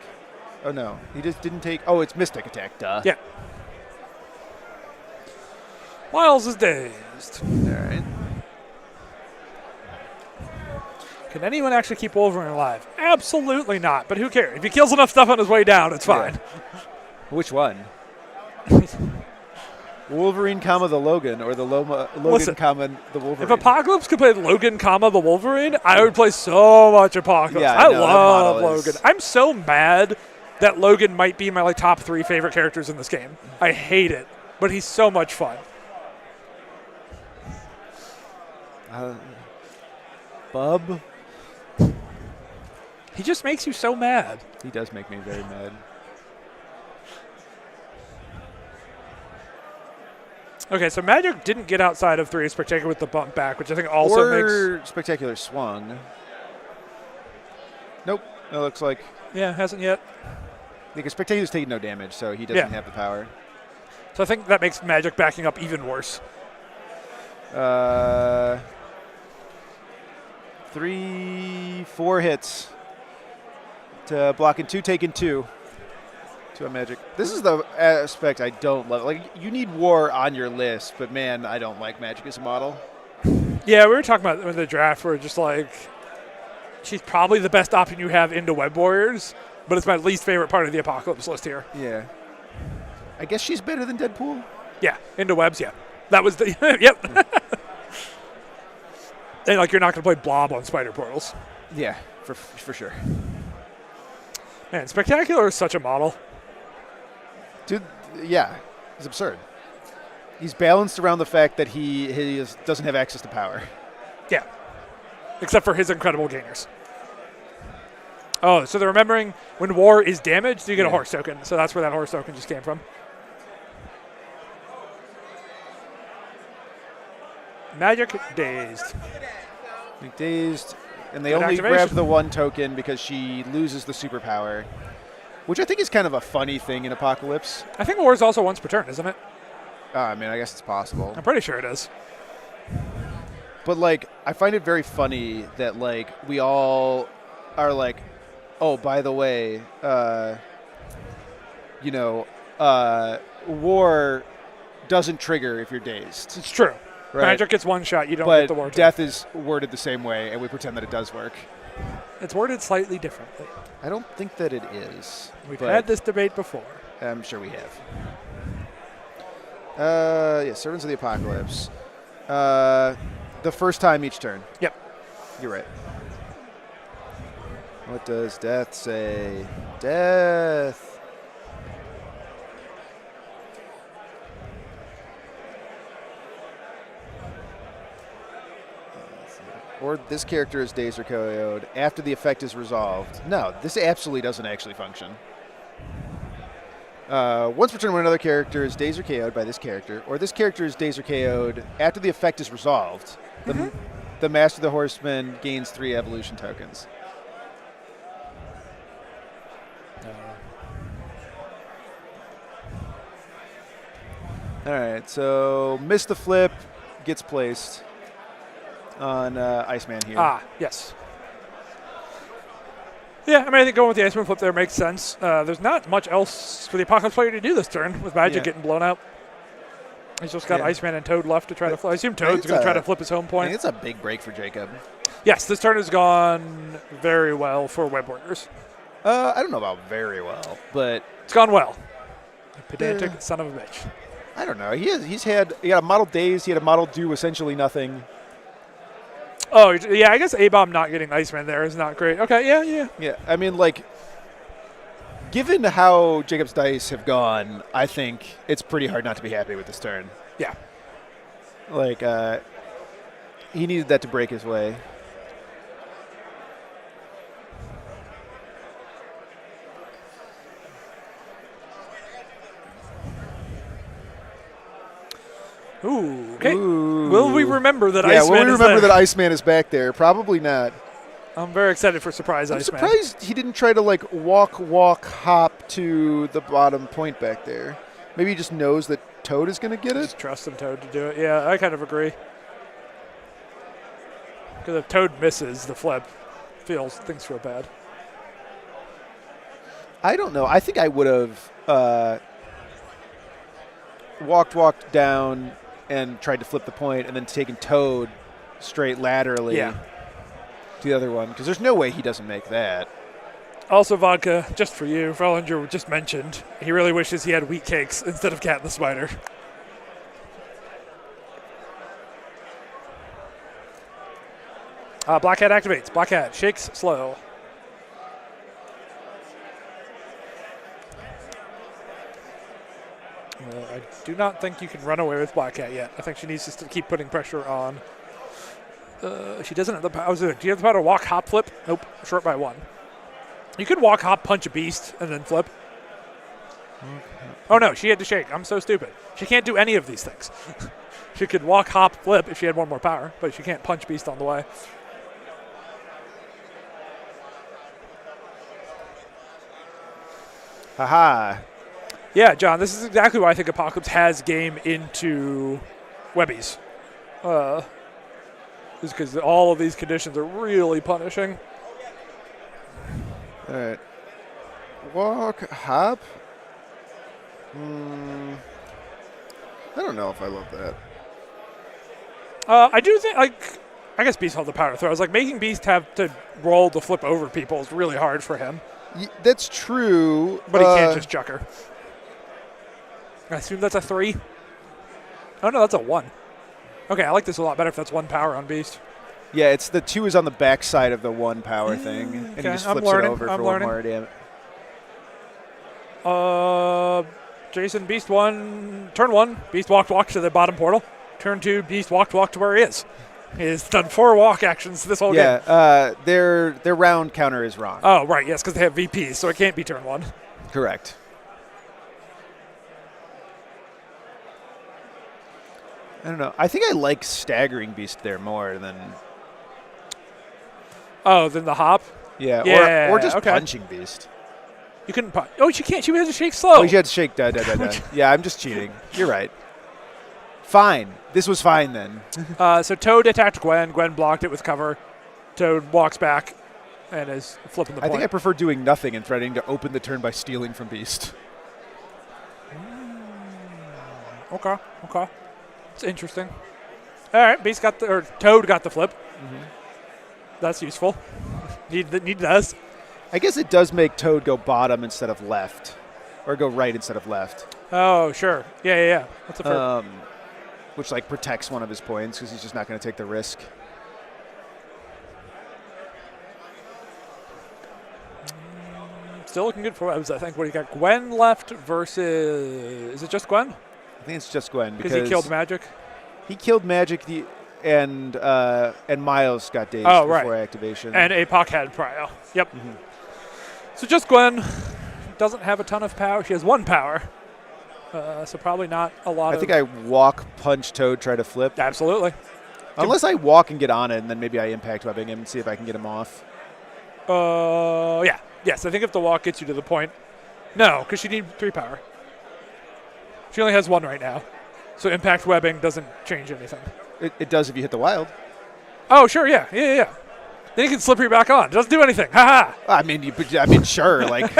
Oh, no. He just didn't take... Oh, it's Mystic Attack, duh. Yeah. Miles is dazed. All right. Can anyone actually keep Wolverine alive? Absolutely not, but who cares? If he kills enough stuff on his way down, it's fine. Yeah. Which one? Wolverine, the Logan, or the Logan, the Wolverine. If Apocalypse could play Logan, the Wolverine, I would play so much Apocalypse. Yeah, I love Logan. I'm so mad that Logan might be my top 3 favorite characters in this game. I hate it. but he's so much fun. Bub. He just makes you so mad. He does make me very mad. Okay, so Magic didn't get outside of 3 Spectacular with the bump back, which I think also makes... Spectacular swung. Nope. It looks like... Yeah, hasn't yet. Because Spectacular's taking no damage, so he doesn't have the power. So I think that makes Magic backing up even worse. 3, 4 hits. To blocking 2, taking 2. To a Magic. This is the aspect I don't love. Like, you need War on your list, but man, I don't like Magic as a model. Yeah, we were talking about in the draft where just like she's probably the best option you have into Web Warriors, but it's my least favorite part of the Apocalypse list here. Yeah. I guess she's better than Deadpool. Yeah, into Webs, yeah. That was the yep. And like you're not going to play Blob on Spider Portals. Yeah, for sure. Man, Spectacular is such a model. Dude, yeah, it's absurd. He's balanced around the fact that he doesn't have access to power. Yeah, except for his incredible gainers. Oh, so they're remembering when War is damaged, you get a horse token. So that's where that horse token just came from. Magic Dazed. Dazed, and they Good only activation. grab the 1 token because she loses the superpower, which I think is kind of a funny thing in Apocalypse. I think War is also once per turn, isn't it? I mean, I guess it's possible. I'm pretty sure it is. But, like, I find it very funny that, like, we all are like, oh, by the way, War doesn't trigger if you're dazed. It's true. Right. Magic gets 1 shot, you don't get the War But token. Death is worded the same way, and we pretend that it does work. It's worded slightly differently. I don't think that it is. We've but had this debate before. I'm sure we have. Servants of the Apocalypse. The first time each turn. Yep. You're right. What does Death say? Death. Or this character is dazed or KO'd after the effect is resolved. No, this absolutely doesn't actually function. Once per turn, when another character is dazed or KO'd by this character, or this character is dazed or KO'd after the effect is resolved, the Master of the Horseman gains 3 evolution tokens. All right, so miss the flip, gets placed on Iceman here. Ah, yes. Yeah, I mean, I think going with the Iceman flip there makes sense. There's not much else for the Apocalypse player to do this turn with Magic getting blown out. He's just got Iceman and Toad left to try to flip. I assume Toad's going to try to flip his home I point. think it's a big break for Jacob. Yes, this turn has gone very well for Web Warriors. I don't know about very well, but It's gone well. You pedantic son of a bitch. I don't know. He got a model daze. He had a model do essentially nothing. Oh, yeah, I guess A-Bomb not getting Iceman there is not great. Okay, yeah. Yeah, I mean, like, given how Jacob's dice have gone, I think it's pretty hard not to be happy with this turn. Yeah. Like, he needed that to break his way. Ooh, okay. Ooh. Will we remember that Yeah, Iceman will we is remember there? that Iceman is back there? Probably not. I'm very excited for surprise I'm Iceman. surprised he didn't try to, like, walk, hop to the bottom point back there. Maybe he just knows that Toad is going to get it? Just trust him, Toad, to do it. Yeah, I kind of agree. Because if Toad misses the flip, things feel bad. I don't know. I think I would have walked down and tried to flip the point and then taken Toad straight laterally to the other one. Because there's no way he doesn't make that. Also, Vodka, just for you, Frolinger just mentioned, he really wishes he had wheat cakes instead of Cat and the Spider. Black Hat activates. Black Hat shakes slow. I do not think you can run away with Black Cat yet. I think she needs to keep putting pressure on. She doesn't have the power. Do you have the power to walk, hop, flip? Nope. Short by 1. You could walk, hop, punch a beast, and then flip. Okay. Oh, no. She had to shake. I'm so stupid. She can't do any of these things. She could walk, hop, flip if she had 1 more power, but she can't punch beast on the way. Haha. Yeah, John, this is exactly why I think Apocalypse has game into Webbies. Is because all of these conditions are really punishing. All right. Walk, hop. I don't know if I love that. I do think, like, I guess Beast held the power throws. Like, making Beast have to roll to flip over people is really hard for him. That's true. But he can't just chuck her. I assume that's a 3. Oh, no, that's a 1. Okay, I like this a lot better if that's 1 power on Beast. Yeah, it's the 2 is on the back side of the 1 power thing. And he just flips it over for 1 more damage. Jason, Beast 1, turn 1, Beast walk to the bottom portal. Turn 2, Beast walk to where he is. He's done 4 walk actions this whole game. Yeah, their round counter is wrong. Oh, right, yes, because they have VPs, so it can't be turn 1. Correct. I don't know. I think I like staggering Beast there more than... Oh, than the hop? Yeah, or just punching Beast. You couldn't punch. Oh, she can't. She had to shake slow. Oh, she had to shake. Yeah, I'm just cheating. You're right. Fine. This was fine then. So Toad attacked Gwen. Gwen blocked it with cover. Toad walks back and is flipping the point. I think I prefer doing nothing and threatening to open the turn by stealing from Beast. Okay. It's interesting. All right, Toad got the flip. Mm-hmm. That's useful. Need does. I guess it does make Toad go bottom instead of left, or go right instead of left. Oh, sure. Yeah. That's a fair. Which like protects one of his points because he's just not going to take the risk. Still looking good for Webs, I think. What do you got? Gwen left versus... Is it just Gwen? I think it's just Gwen. Because he killed Magic? He killed Magic, and Miles got dazed before activation. And Apoc had Prio. Yep. Mm-hmm. So just Gwen. Doesn't have a ton of power. She has 1 power. So probably not a lot I think I walk, punch Toad, try to flip. Absolutely. Unless I walk and get on it, and then maybe I impact webbing him and see if I can get him off. Yeah. Yes, I think if the walk gets you to the point. No, because she needs 3 power. She only has 1 right now. So impact webbing doesn't change anything. It does if you hit the wild. Oh, sure, yeah. Then you can slippery back on. It doesn't do anything. Ha ha. I mean, sure. Like,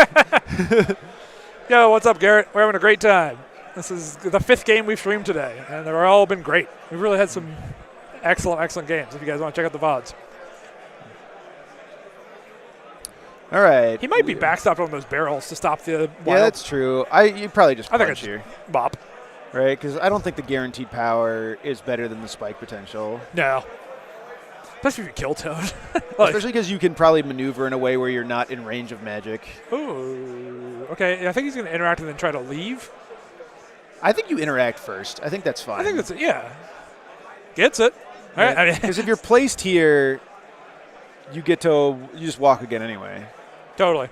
yo, what's up, Garrett? We're having a great time. This is the 5th game we've streamed today, and they've all been great. We've really had some excellent games. If you guys want to check out the VODs. All right. He might be backstopped on those barrels to stop the wild. Yeah, that's true. You probably just punch here. Bop. Right, because I don't think the guaranteed power is better than the spike potential. No. Especially if you kill Toad. Especially because you can probably maneuver in a way where you're not in range of magic. Ooh. Okay, I think he's going to interact and then try to leave. I think you interact first. I think that's fine. I think that's it, yeah. Gets it. Right. Because if you're placed here, you just walk again anyway. Totally.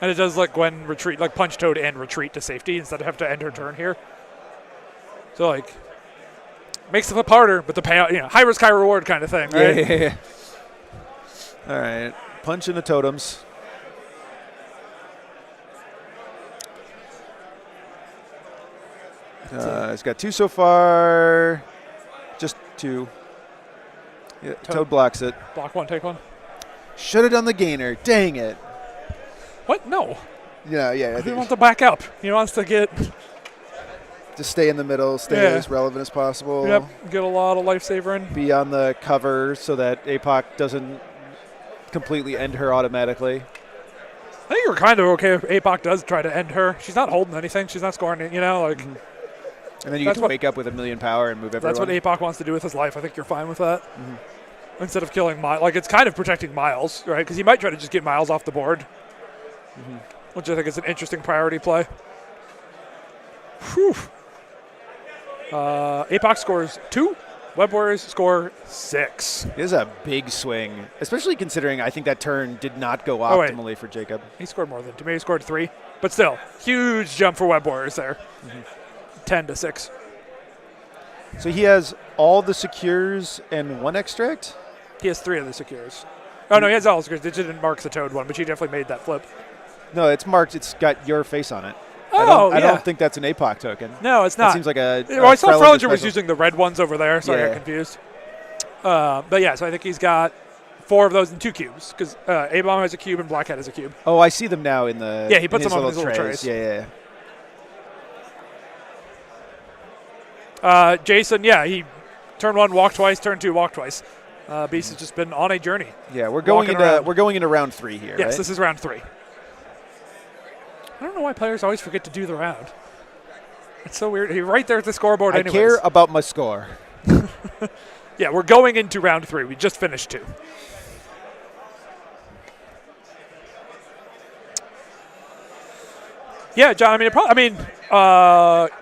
And it does let Gwen retreat, like punch Toad and retreat to safety instead of have to end her turn here. So, like, makes the flip harder, but the payout, high risk, high reward kind of thing, right? Yeah. All right. Punch in the totems. It's got 2 so far. Just 2. Yeah, Toad blocks it. Block 1, take 1. Should have done the gainer. Dang it. What? No. Yeah. He wants to back up. He wants to get... To stay in the middle, stay as relevant as possible. Yep, get a lot of lifesaver in. Be on the cover so that APOC doesn't completely end her automatically. I think you're kind of okay if APOC does try to end her. She's not holding anything. She's not scoring it, And then you get to wake up with 1,000,000 power and move everyone. That's what APOC wants to do with his life. I think you're fine with that. Mm-hmm. Instead of killing Miles. Like, it's kind of protecting Miles, right? Because he might try to just get Miles off the board, which I think is an interesting priority play. Whew. APOC scores 2. Web Warriors score 6. It is a big swing, especially considering I think that turn did not go wait. optimally for Jacob. He scored more than 2. Maybe he scored 3. But still, huge jump for Web Warriors there. 10 to 6. So he has all the secures and 1 extract? He has 3 of the secures. Oh, no, he has all the secures. It didn't mark the Toad one, but he definitely made that flip. No, it's marked. It's got your face on it. Oh, I don't think that's an APOC token. No, it's That not. seems like a. Well, I saw Frelinger Frelinger was special. using the red ones over there, so I Yeah. got confused. But yeah, so I think he's got 4 of those in 2 cubes because A-Bomb has a cube and Black Hat has a cube. Oh, I see them now in the. Yeah, he puts in them on his little trays. Yeah. Jason, yeah, he turn 1, walk twice, turn 2, walk twice. Beast has just been on a journey. Yeah, we're Walking around. going into round 3 here. Yes, right? this is round 3. I don't know why players always forget to do the round. It's so weird. He's right there at the scoreboard I anyways. care about my score. Yeah, we're going into round 3. We just finished 2. Yeah, John.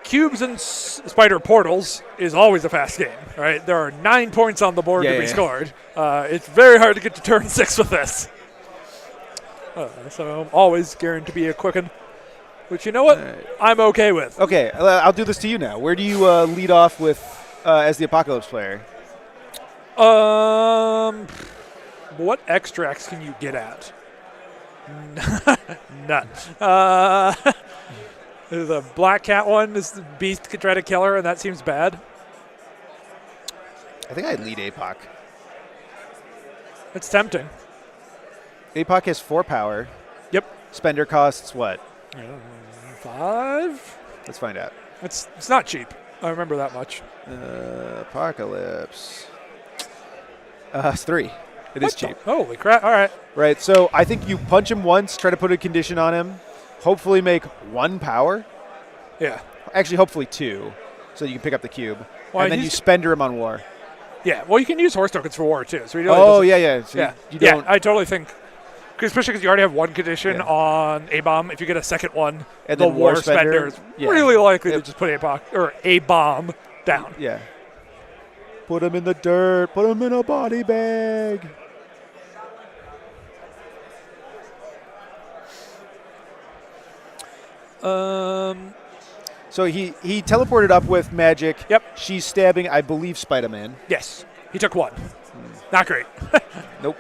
Cubes and spider portals is always a fast game, right? There are 9 points on the board to be scored. It's very hard to get to turn 6 with this. So I'm always guaranteed to be a quick one. Which, you know what? Right. I'm okay with. Okay, I'll do this to you now. Where do you lead off with as the Apocalypse player? What extracts can you get at? None. The Black Cat one is the Beast could try to kill her, and that seems bad. I think I'd lead APOC. It's tempting. APOC has 4 power. Yep. Spender costs what? 5? Let's find out. It's not cheap. I remember that much. Apocalypse. It's 3. It is cheap. Holy crap. All right. Right, so I think you punch him once, try to put a condition on him, hopefully make 1 power. Yeah. Actually, hopefully 2, so you can pick up the cube. Well, and then you spender him on war. Yeah. Well, you can use horse tokens for war, too. So he really Oh, doesn't- yeah. So Yeah. you don't. I totally think. Especially because you already have 1 condition on A-Bomb. If you get a second one, And the then war War Spender, spender is yeah. really likely to Yep. just put A-Bomb down. Yeah. Put him in the dirt. Put him in a body bag. So he teleported up with magic. Yep. She's stabbing, I believe, Spider-Man. Yes. He took 1. Not great. Nope.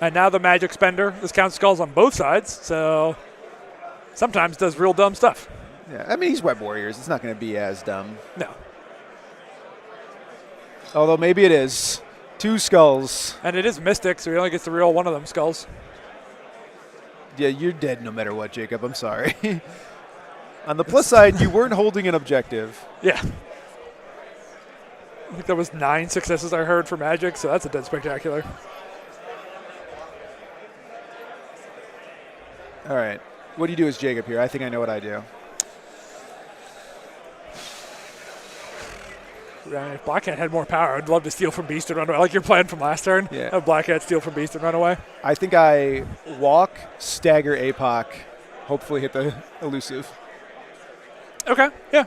And now the magic spender. This counts skulls on both sides, so sometimes does real dumb stuff. Yeah, I mean, he's Web Warriors. It's not going to be as dumb. No. Although maybe it is. 2 skulls. And it is Mystic, so he only gets to reroll 1 of them skulls. Yeah, you're dead no matter what, Jacob. I'm sorry. On the plus side, you weren't holding an objective. Yeah. I think there was 9 successes I heard for magic, so that's a dead spectacular. All right. What do you do as Jacob here? I think I know what I do. I mean, if Black Cat had more power, I'd love to steal from Beast and run away. Like your plan from last turn. Yeah. Have Black Cat steal from Beast and run away. I think I walk, stagger APOC, hopefully hit the elusive. Okay, yeah.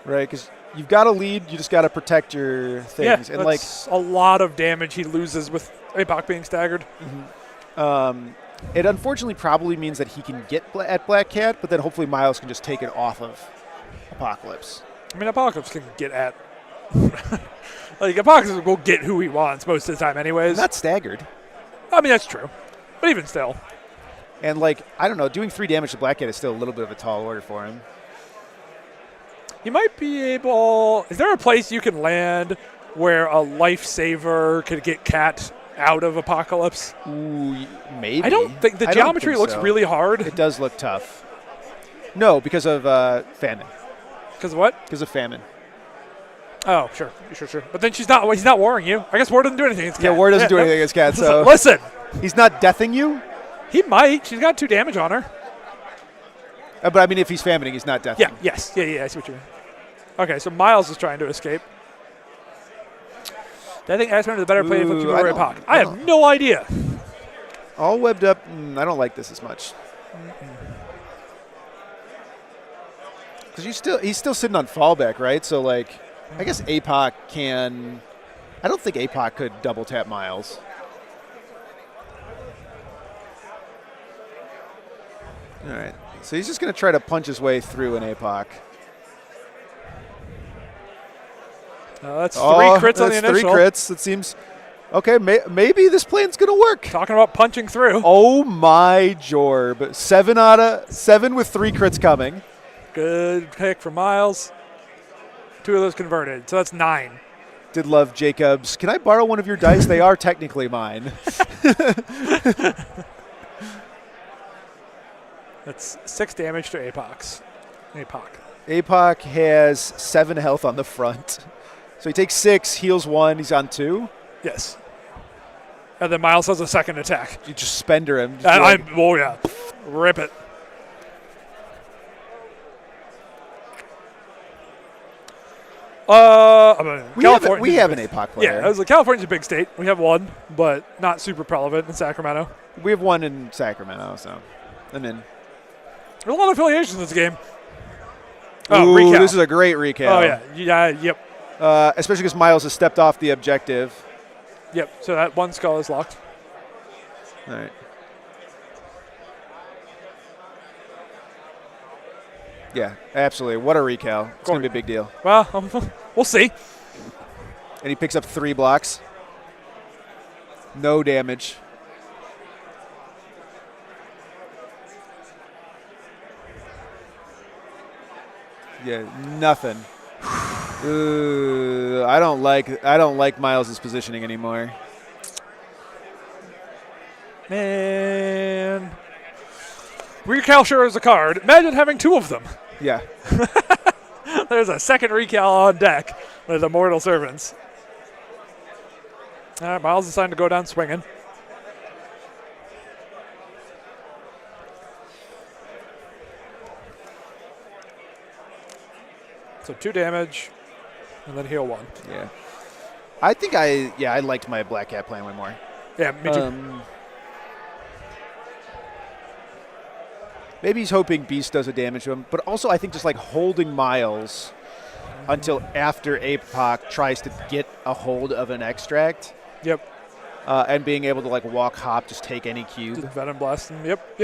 Right, because you've got to lead, you just got to protect your things. Yeah, and that's a lot of damage he loses with APOC being staggered. It unfortunately probably means that he can get at Black Cat, but then hopefully Miles can just take it off of Apocalypse. I mean, Apocalypse can get at... like, Apocalypse will get who he wants most of the time anyways. Not staggered. I mean, that's true. But even still. And, like, I don't know, doing 3 damage to Black Cat is still a little bit of a tall order for him. You might be able... Is there a place you can land where a lifesaver could get Cat out of Apocalypse? Ooh, maybe. I don't think... The geometry looks really hard. It does look tough. No, because of famine. Because of what? Because of famine. Oh, sure. But then he's not warring you. I guess War doesn't do anything against Cat. Yeah, War doesn't do anything against Cat, so... Listen. He's not deathing you? He might. She's got 2 damage on her. But I mean, if he's famining, he's not deathing. Yeah, yes. Yeah, I see what you mean. Okay, so Miles is trying to escape. Do I think Ashman is a better play for Cube or Epoch? I have no idea. All webbed up, I don't like this as much. Because he's still sitting on fallback, right? So, like, I guess APOC can. I don't think APOC could double tap Miles. All right. So he's just going to try to punch his way through an APOC. That's 3 crits on the that's 3 initial. crits. It seems. Okay, maybe this plan's going to work. Talking about punching through. Oh, my Jorb. 7 with 3 crits coming. Good pick for Miles. 2 of those converted, so that's 9. Did love Jacobs. Can I borrow one of your dice? They are technically mine. That's 6 damage to APOC. APOC has 7 health on the front. So he takes 6, heals 1, he's on 2. Yes. And then Miles has a second attack. You just spender him. Oh, yeah. Rip it. We have an APOC player. Yeah, I was like, California's a big state. We have one, but not super prevalent in Sacramento. We have one in Sacramento, so I'm in. There's a lot of affiliations in this game. Oh, recal. This is a great recal. Oh, yeah. Yep. Especially because Miles has stepped off the objective. Yep, so that one skull is locked. All right. Yeah, absolutely. What a recal. It's going to be a big deal. Well, we'll see. And he picks up 3 blocks. No damage. Yeah, nothing. I don't like Miles' positioning anymore. Man. Recal sure is a card. Imagine having 2 of them. Yeah. There's a second recal on deck with Immortal Servants. All right, Miles decided to go down swinging. So 2 damage, and then heal 1. Yeah. I think I liked my Black Cat plan way more. Yeah, me too. Maybe he's hoping Beast does a damage to him, but also I think just like holding Miles until after APOC tries to get a hold of an extract. Yep. And being able to like walk, hop, just take any cube. Just Venom Blast him. Yep.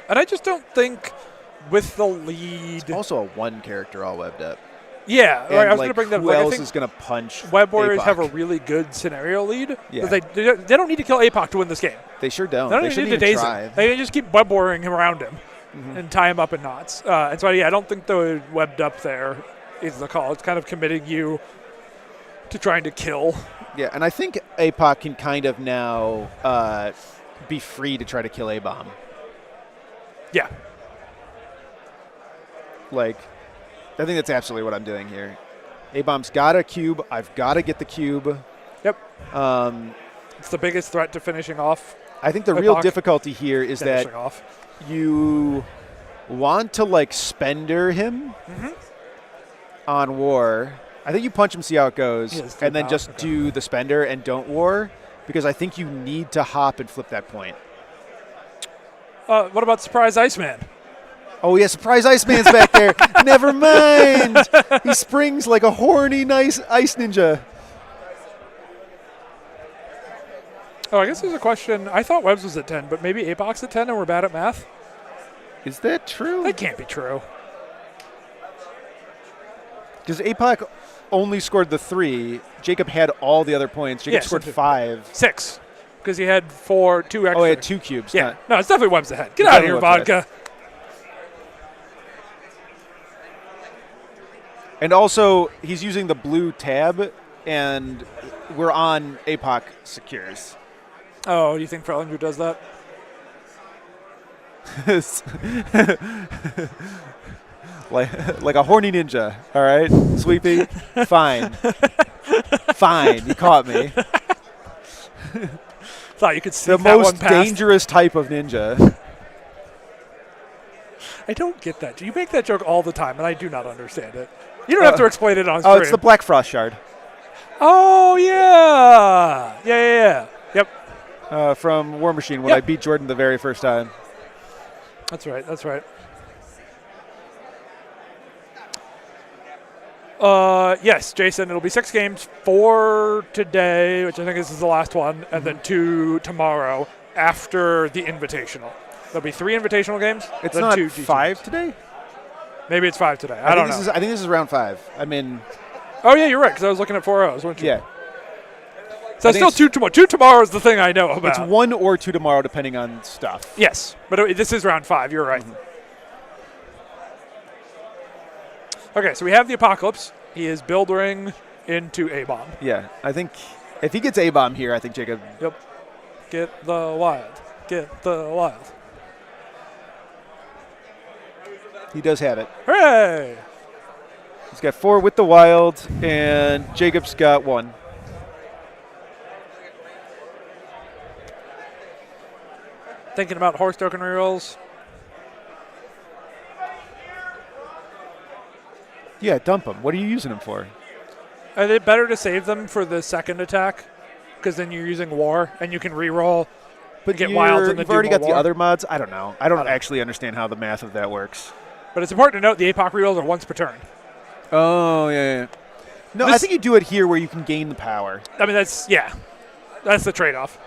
And I just don't think with the lead. It's also a 1 character all webbed up. Yeah, And right. I was like, going to bring that up. who Like, I else think is going to punch Web Warriors APOC? have a really good scenario lead. Yeah. They don't need to kill APOC to win this game. They sure don't. They don't They even shouldn't need to even daze try. him. They can just keep Web Warring him around him and tie him up in knots. And so, I don't think the webbed up there is the call. It's kind of committing you to trying to kill. Yeah, and I think APOC can kind of now be free to try to kill A-Bomb. Yeah. Like, I think that's absolutely what I'm doing here. A-Bomb's got a cube. I've got to get the cube. Yep. It's the biggest threat to finishing off. I think the real APOC difficulty here is that finishing off. you want to, like, spender him on war. I think you punch him, see how it goes, and then just do the spender and don't war, because I think you need to hop and flip that point. What about Surprise Iceman? Oh, yeah, Surprise Iceman's back there. Never mind. He springs like a horny, nice ice ninja. Oh, I guess there's a question. I thought Webbs was at 10, but maybe APOC's at 10 and we're bad at math? Is that true? That can't be true. Because APOC only scored the 3. Jacob had all the other points. Jacob Yeah, scored so 5. 6, because he had 2 extra. Oh, he had 2 cubes. Yeah. Not- No, it's definitely Webbs ahead. Get It's out of here, definitely Webb's vodka. And also, he's using the blue tab, and we're on APOC secures. Oh, do you think Frelinger does that? like a horny ninja, all right? Sweepy, fine. Fine, you caught me. Thought you could see The that one most past. dangerous type of ninja. I don't get that. You make that joke all the time, and I do not understand it. You don't have to explain it on Oh, screen. it's the Black Frost shard Oh, yeah. Yeah. Yep. from War Machine when Yep. I beat Jordan the very first time. That's right. That's right. Yes, Jason, it'll be 6 games, 4 today, which I think this is the last one, and then 2 tomorrow after the Invitational. There'll be 3 Invitational games. It's then not 2 GT 5 games. today? Maybe it's 5 today. I don't know. I think this is round 5. I mean, Oh, yeah, you're right, because I was looking at 4 O's, weren't you? yeah. So I it's think still 2 tomorrow. 2 tomorrow is the thing I know about. It's 1 or 2 tomorrow, depending on stuff. Yes, but this is round 5. You're right. Okay, so we have the Apocalypse. He is building into A-Bomb. Yeah, I think if he gets A-Bomb here, I think Jacob. Yep. Get the wild. Get the wild. He does have it. Hooray! He's got 4 with the wild, and Jacob's got 1. Thinking about horse token rerolls. Yeah, dump him. What are you using him for? Are they better to save them for the second attack? Because then you're using war, and you can reroll. But get wilds and then you've do already more got the war? other mods. I don't know. I don't actually understand how the math of that works. But it's important to note the APOC rerolls are once per turn. Oh, yeah. No, I think you do it here where you can gain the power. I mean, that's the trade-off.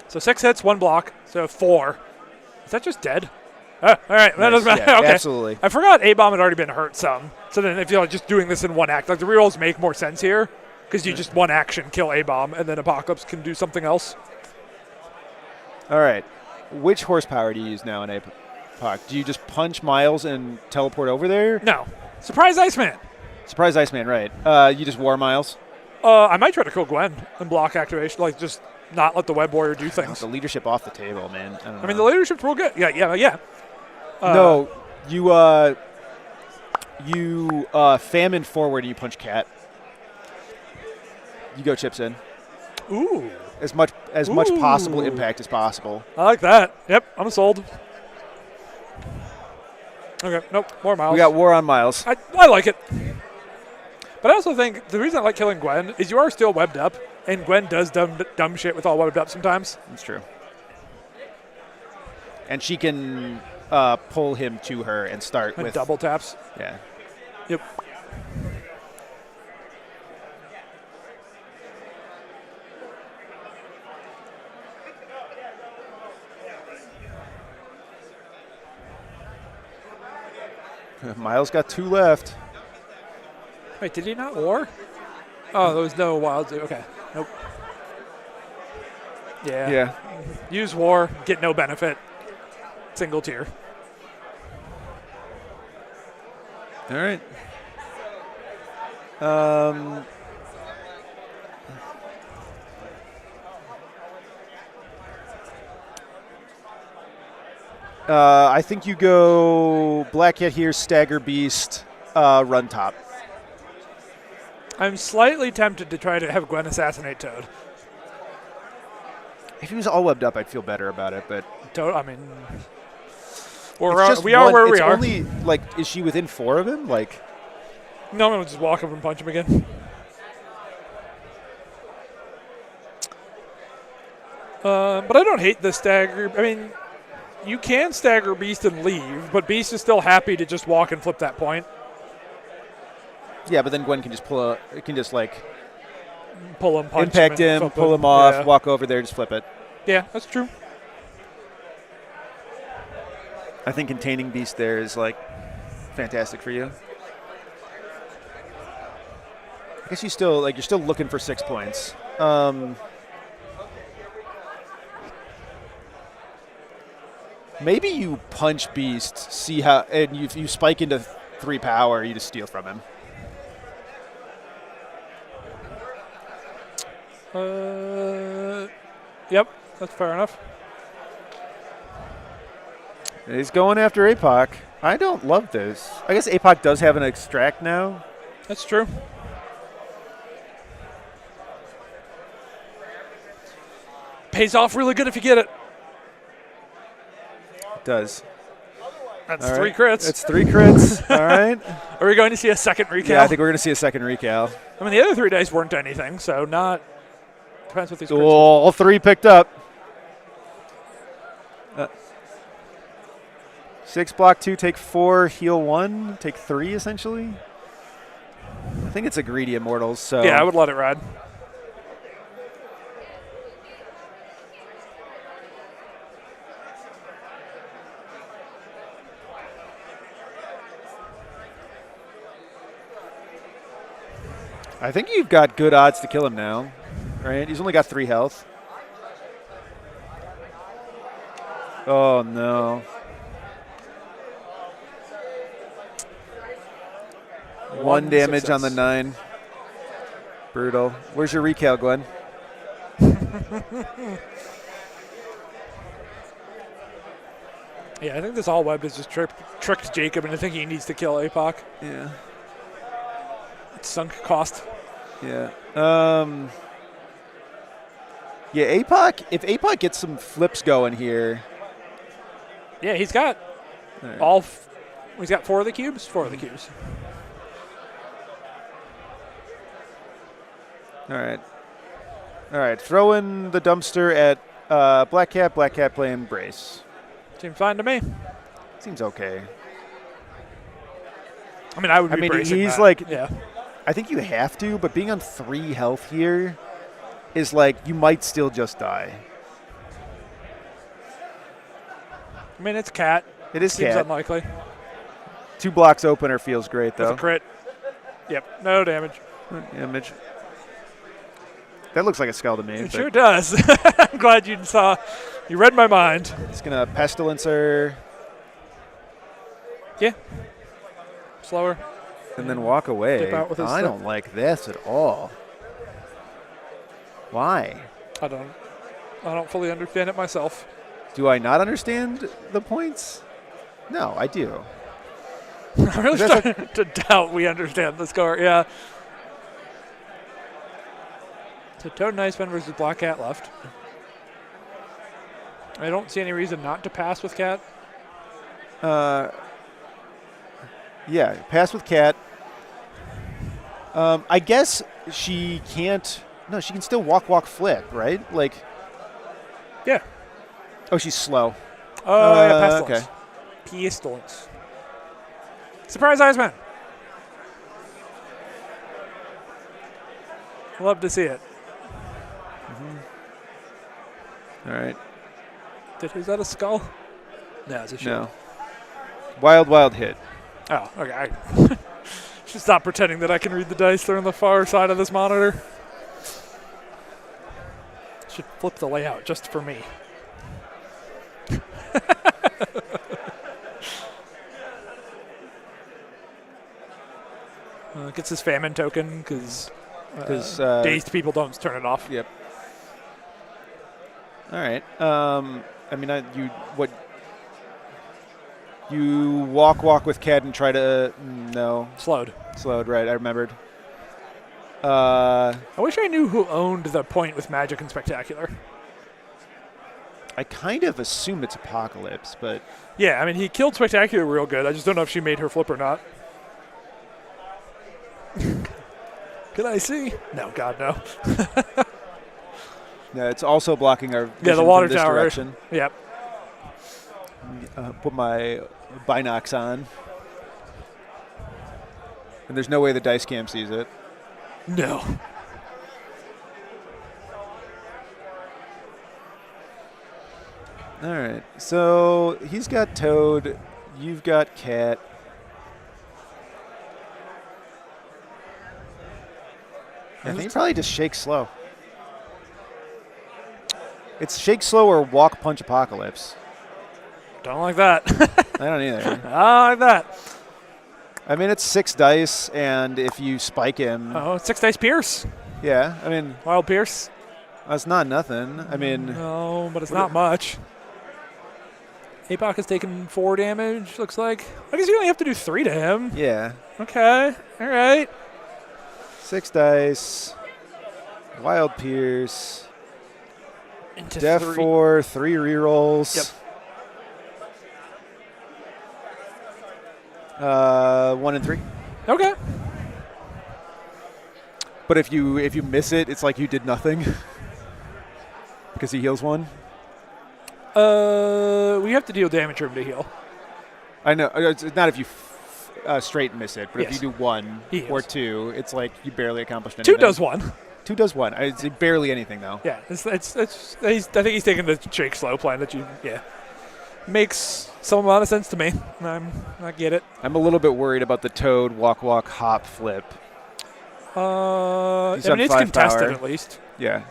So 6 hits, 1 block, so 4. Is that just dead? All right, that doesn't matter. Yeah, Okay. absolutely. I forgot A-Bomb had already been hurt some. So then if you're just doing this in one act, like the rerolls make more sense here because you just one action kill A-Bomb and then Apocalypse can do something else. All right. Which horsepower do you use now in APOC? Do you just punch Miles and teleport over there? No. Surprise Iceman. Surprise Iceman, right. You just war Miles? I might try to kill Gwen and block activation, like just not let the Web Warrior do things. The leadership off the table, man. I mean, the leadership's real good. Yeah. No, you famine forward and you punch Cat. You go chips in. Ooh. As much possible impact as possible. I like that. Yep, I'm sold. Okay, nope, more Miles. We got war on Miles. I like it. But I also think the reason I like killing Gwen is you are still webbed up, and Gwen does dumb shit with all webbed up sometimes. That's true. And she can pull him to her and start And with double taps. Yeah. Yep. Miles got 2 left. Wait, did he not war? Oh, there was no wild. Okay. Nope. Yeah. Use war, get no benefit. Single tier. All right. I think you go Black Cat here, Stagger Beast, run top. I'm slightly tempted to try to have Gwen assassinate Toad. If he was all webbed up, I'd feel better about it, but Toad, I mean, we are where we are. Only, like, is she within 4 of him? Like, No, I'm going to just walk up and punch him again. But I don't hate the stagger. I mean, you can stagger Beast and leave, but Beast is still happy to just walk and flip that point. yeah, but then Gwen can just pull Pull him, punch impact him, him, pull him off, Yeah. walk over there, just flip it. Yeah, that's true. I think containing Beast there is, like, fantastic for you. I guess you're still looking for 6 points. Maybe you punch Beast, see how, and if you spike into 3 power, you just steal from him. Yep, that's fair enough. He's going after APOC. I don't love this. I guess APOC does have an extract now. That's true. Pays off really good if you get it. It does. That's All 3 right. crits. It's 3 crits. All right. Are we going to see a second recal? Yeah, I think we're going to see a second recal. I mean, the other 3 dice weren't anything, so not. Depends what these crits are. All 3 picked up. 6, block 2, take 4, heal 1, take 3 essentially. I think it's a greedy Immortals, so. Yeah, I would let it ride. I think you've got good odds to kill him now, right? He's only got 3 health. Oh, no. One damage success. on the 9. Brutal. Where's your recal, Glenn? Yeah, I think this all web has just tricked Jacob into thinking he needs to kill APOC. Yeah. It's sunk cost. Yeah. Yeah, APOC, if APOC gets some flips going here. Yeah, he's got All right. he's got 4 of the cubes? 4 of the cubes. All right. All right. Throw in the dumpster at Black Cat. Black Cat playing Brace. Seems fine to me. Seems okay. I mean, I would be I mean, bracing he's that. like, yeah. I think you have to, but being on 3 health here is like, you might still just die. I mean, it's Cat. It is Seems Cat. unlikely. 2 blocks opener feels great, With though. a crit. Yep, no damage. Damage. That looks like a skull to me. It sure does. I'm glad you saw. You read my mind. It's going to Pestilence her Yeah. Slower. and then walk away. Dip out with his I stuff. don't like this at all. Why? I don't fully understand it myself. Do I not understand the points? No, I do. I'm really starting to doubt we understand the score. Yeah. So Toad and Iceman versus Black Cat left. I don't see any reason not to pass with Cat. Yeah, pass with Cat. I guess she can't. No, she can still walk, flip, right? Like, Yeah. oh, she's slow. Oh, yeah, Pestilence. Okay. Pestilence. Surprise Iceman. Love to see it. All right. Is that a skull? No, it's a shield. No. Wild hit. Oh, okay. I should stop pretending that I can read the dice. They're on the far side of this monitor. Should flip the layout just for me. Gets his famine token because dazed people don't turn it off. Yep. All right. I mean, you walk with Cat and try to no Slowed. right? I remembered. I wish I knew who owned the point with Magic and Spectacular. I kind of assumed it's Apocalypse, but Yeah, I mean, he killed Spectacular real good. I just don't know if she made her flip or not. Can I see? No, God, no. yeah, it's also blocking our vision Yeah, the water from this tower. direction. Yep. Put my binocs on, and there's no way the dice cam sees it. No. All right, so he's got Toad, you've got Cat. I think he probably just shake slow. It's shake slow or walk punch Apocalypse. Don't like that. I don't either. I don't like that. I mean, it's 6 dice, and if you spike him, Oh, 6 dice Pierce. yeah, I mean, Wild Pierce. that's not nothing. I mean, No, but it's not much. APOC has taken 4 damage, looks like. I guess you only have to do 3 to him. yeah, Okay. All right. 6 dice, Wild Pierce, Into Def 3. 4, 3 rerolls. Yep. 1 and 3. Okay. But if you miss it, it's like you did nothing because he heals 1. We have to deal damage to him to heal. I know. It's not if you straight miss it, but if Yes. you do 1 He or is. 2, it's like you barely accomplished anything. 2 does 1. 2 does 1. It's barely anything, though. Yeah, I think he's taking the Jake Slow plan that makes some amount of sense to me. I get it. I'm a little bit worried about the Toad walk, hop, flip. I He's mean, on it's 5 contested power. at least. Yeah.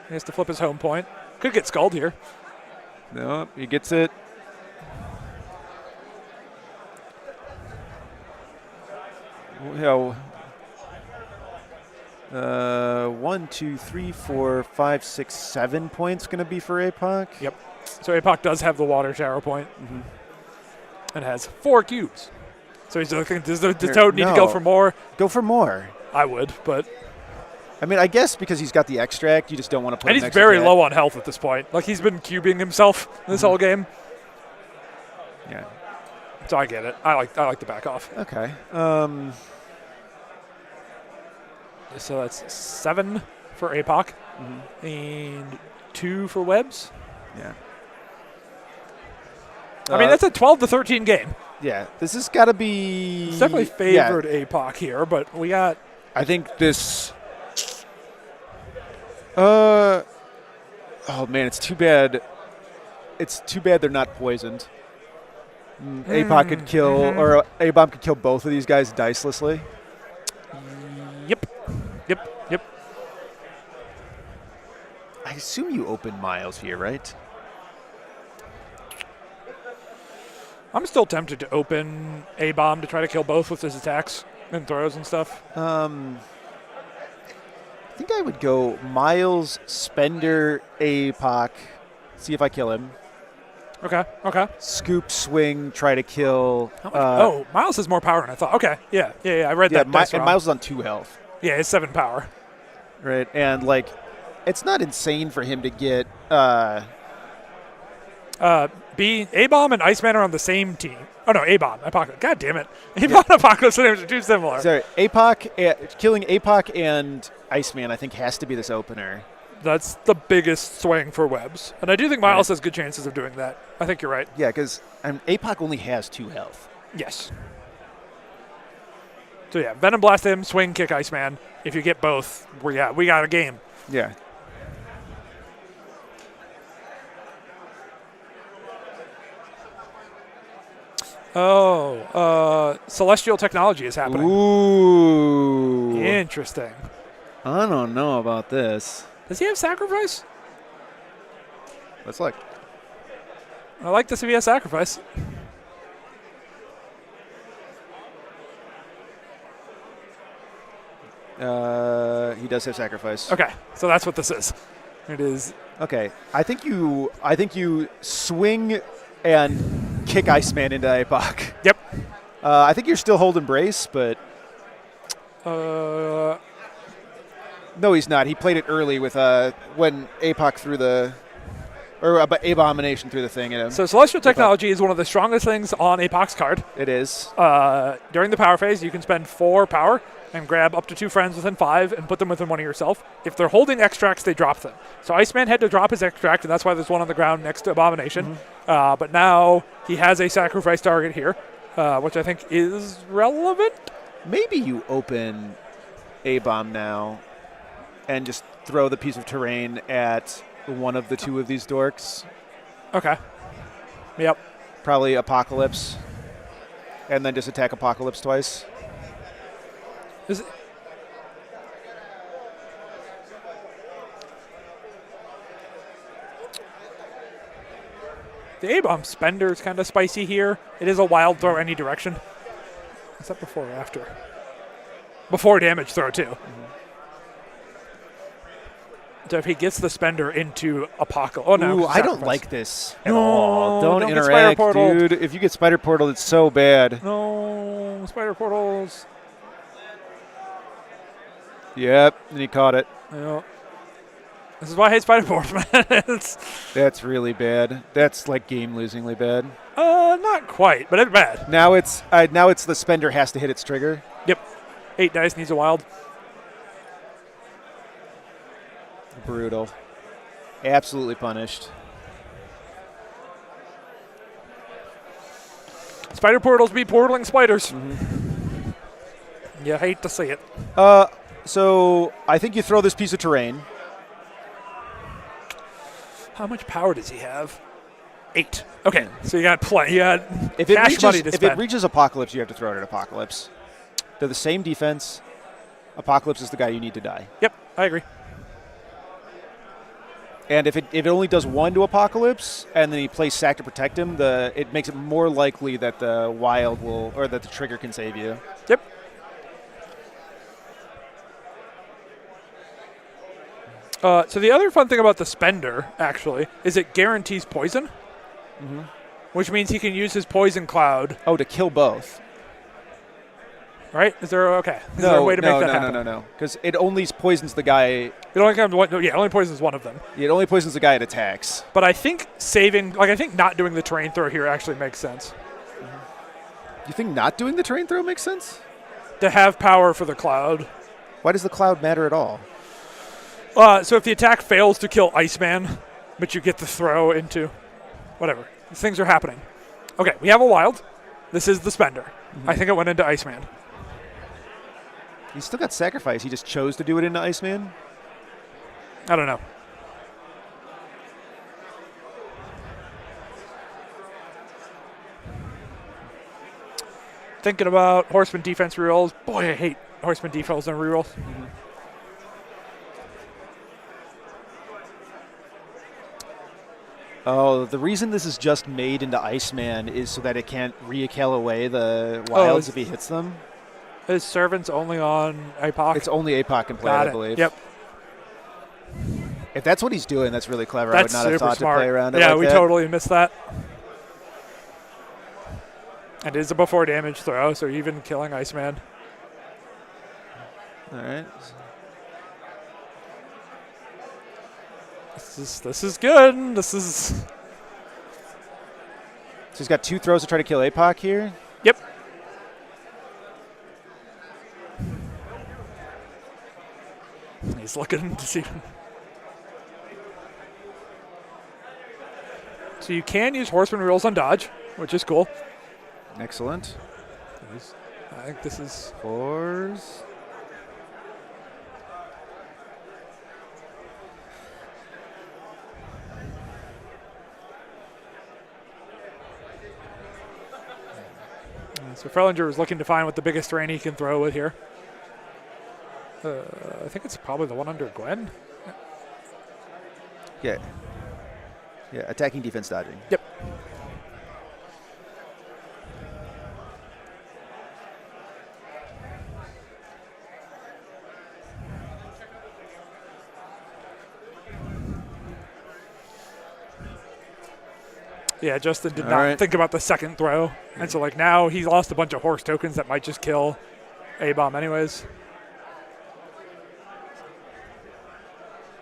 He has to flip his home point. Could get skulled here. No, he gets it. Well, 1, 2, 3, 4, 5, 6, 7 points going to be for APOC. Yep. So APOC does have the water shower point and has 4 cubes. So he's looking, does the Toad need to go for more? Go for more. I would, but. I mean, I guess because he's got the extract, you just don't want to put And him he's next to very that. low on health at this point. Like, he's been cubing himself this whole game. Yeah. So I get it. I like the back off. Okay. So that's 7 for APOC and 2 for Webbs. Yeah. I mean, that's a 12 to 13 game. Yeah. This has got to be. It's definitely favored APOC here, but we got. I think this. Oh man, it's too bad. It's too bad they're not poisoned. APOC could kill, or A-Bomb could kill both of these guys dicelessly. Yep. I assume you open Miles here, right? I'm still tempted to open A-Bomb to try to kill both with his attacks and throws and stuff. I think I would go Miles, Spender, APOC, see if I kill him. Okay. Scoop, swing, try to kill. Miles has more power than I thought. Okay, yeah. I read that. And Miles is on 2 health. Yeah, it's 7 power. Right, and like, it's not insane for him to get. A-Bomb and Iceman are on the same team. Oh no, A-Bomb, Apocalypse. God damn it, A-Bomb and Apocalypse names are too similar. Sorry, killing APOC and Iceman, I think, has to be this opener. That's the biggest swing for Webbs, and I do think Miles has good chances of doing that. I think you're right. Yeah, because APOC only has 2 health. Yes. So yeah, Venom Blast him, swing, kick Iceman. If you get both, we got a game. Yeah. Celestial technology is happening. Ooh. Interesting. I don't know about this. Does he have sacrifice? Let's look. I like this if he has sacrifice. He does have sacrifice. Okay, so that's what this is. It is. Okay, I think you swing and kick Iceman into APOC. Yep. I think you're still holding brace, but Uh, no, he's not. He played it early with when APOC threw Abomination threw the thing at him. so Celestial Technology is one of the strongest things on Apoc's card. It is. During the power phase, you can spend 4 power and grab up to 2 friends within 5 and put them within 1 of yourself. If they're holding extracts, they drop them. So Iceman had to drop his extract, and that's why there's one on the ground next to Abomination. But now he has a sacrifice target here, which I think is relevant. Maybe you open A-Bomb now and just throw the piece of terrain at one of the 2 of these dorks. Okay. Yep. Probably Apocalypse. And then just attack Apocalypse twice. Is it, the A-Bomb Spender is kind of spicy here. It is a wild throw any direction. Is that before or after? Before damage throw, too. So if he gets the Spender into Apocalypse. Oh, no. Ooh, I don't sacrifice. like this at No, all. Don't get interact, Spider Portaled. dude. If you get Spider Portal, it's so bad. No, Spider Portals. Yep, and he caught it. Yeah. This is why I hate Spider Portals, man. That's really bad. That's like game-losingly bad. Not quite, but it's bad. Now it's the Spender has to hit its trigger. Yep. 8 dice needs a wild. Brutal. Absolutely punished. Spider portals be portaling spiders. You hate to see it. So I think you throw this piece of terrain. How much power does he have? 8. Okay, so you got plenty. You got If it cash reaches, money to if spend. it reaches Apocalypse, you have to throw it at Apocalypse. They're the same defense. Apocalypse is the guy you need to die. Yep, I agree. And if it only does 1 to Apocalypse, and then he plays Sack to protect him, it makes it more likely that the Wild will, or that the trigger can save you. Yep. So the other fun thing about the Spender, actually, is it guarantees poison, which means he can use his Poison Cloud. Oh, to kill both. Right? Is there a way to make that happen? No. Because it only poisons the guy. It only comes one. Yeah, it only poisons one of them. It only poisons the guy it attacks. But I think I think not doing the terrain throw here actually makes sense. You think not doing the terrain throw makes sense? To have power for the Cloud. Why does the cloud matter at all? So if the attack fails to kill Iceman, but you get the throw into whatever. These things are happening. Okay, we have a Wild. This is the Spender. I think it went into Iceman. He still got Sacrifice. He just chose to do it into Iceman? I don't know. Thinking about Horseman defense rerolls. Boy, I hate Horseman defense and rerolls. Oh, the reason this is just made into Iceman is so that it can't re-kill away the Wilds if he hits them. His servant's only on APOC. It's only APOC can play, Got I it. believe. Yep. If that's what he's doing, that's really clever. That's I would not have super thought smart. to play around it Yeah, like we that. totally missed that. And it is a before damage throw, so even killing Iceman. All right. This is good. This is. So he's got 2 throws to try to kill APOC here. Yep. He's looking to see. So you can use Horseman reels on dodge, which is cool. Excellent. I think this is. 4s. So Frelinger is looking to find what the biggest terrain he can throw with here. I think it's probably the one under Gwen. Yeah. Yeah, attacking, defense, dodging. Yep. Yeah, Justin did not think about the second throw. And so, like, now he's lost a bunch of horse tokens that might just kill A-Bomb anyways.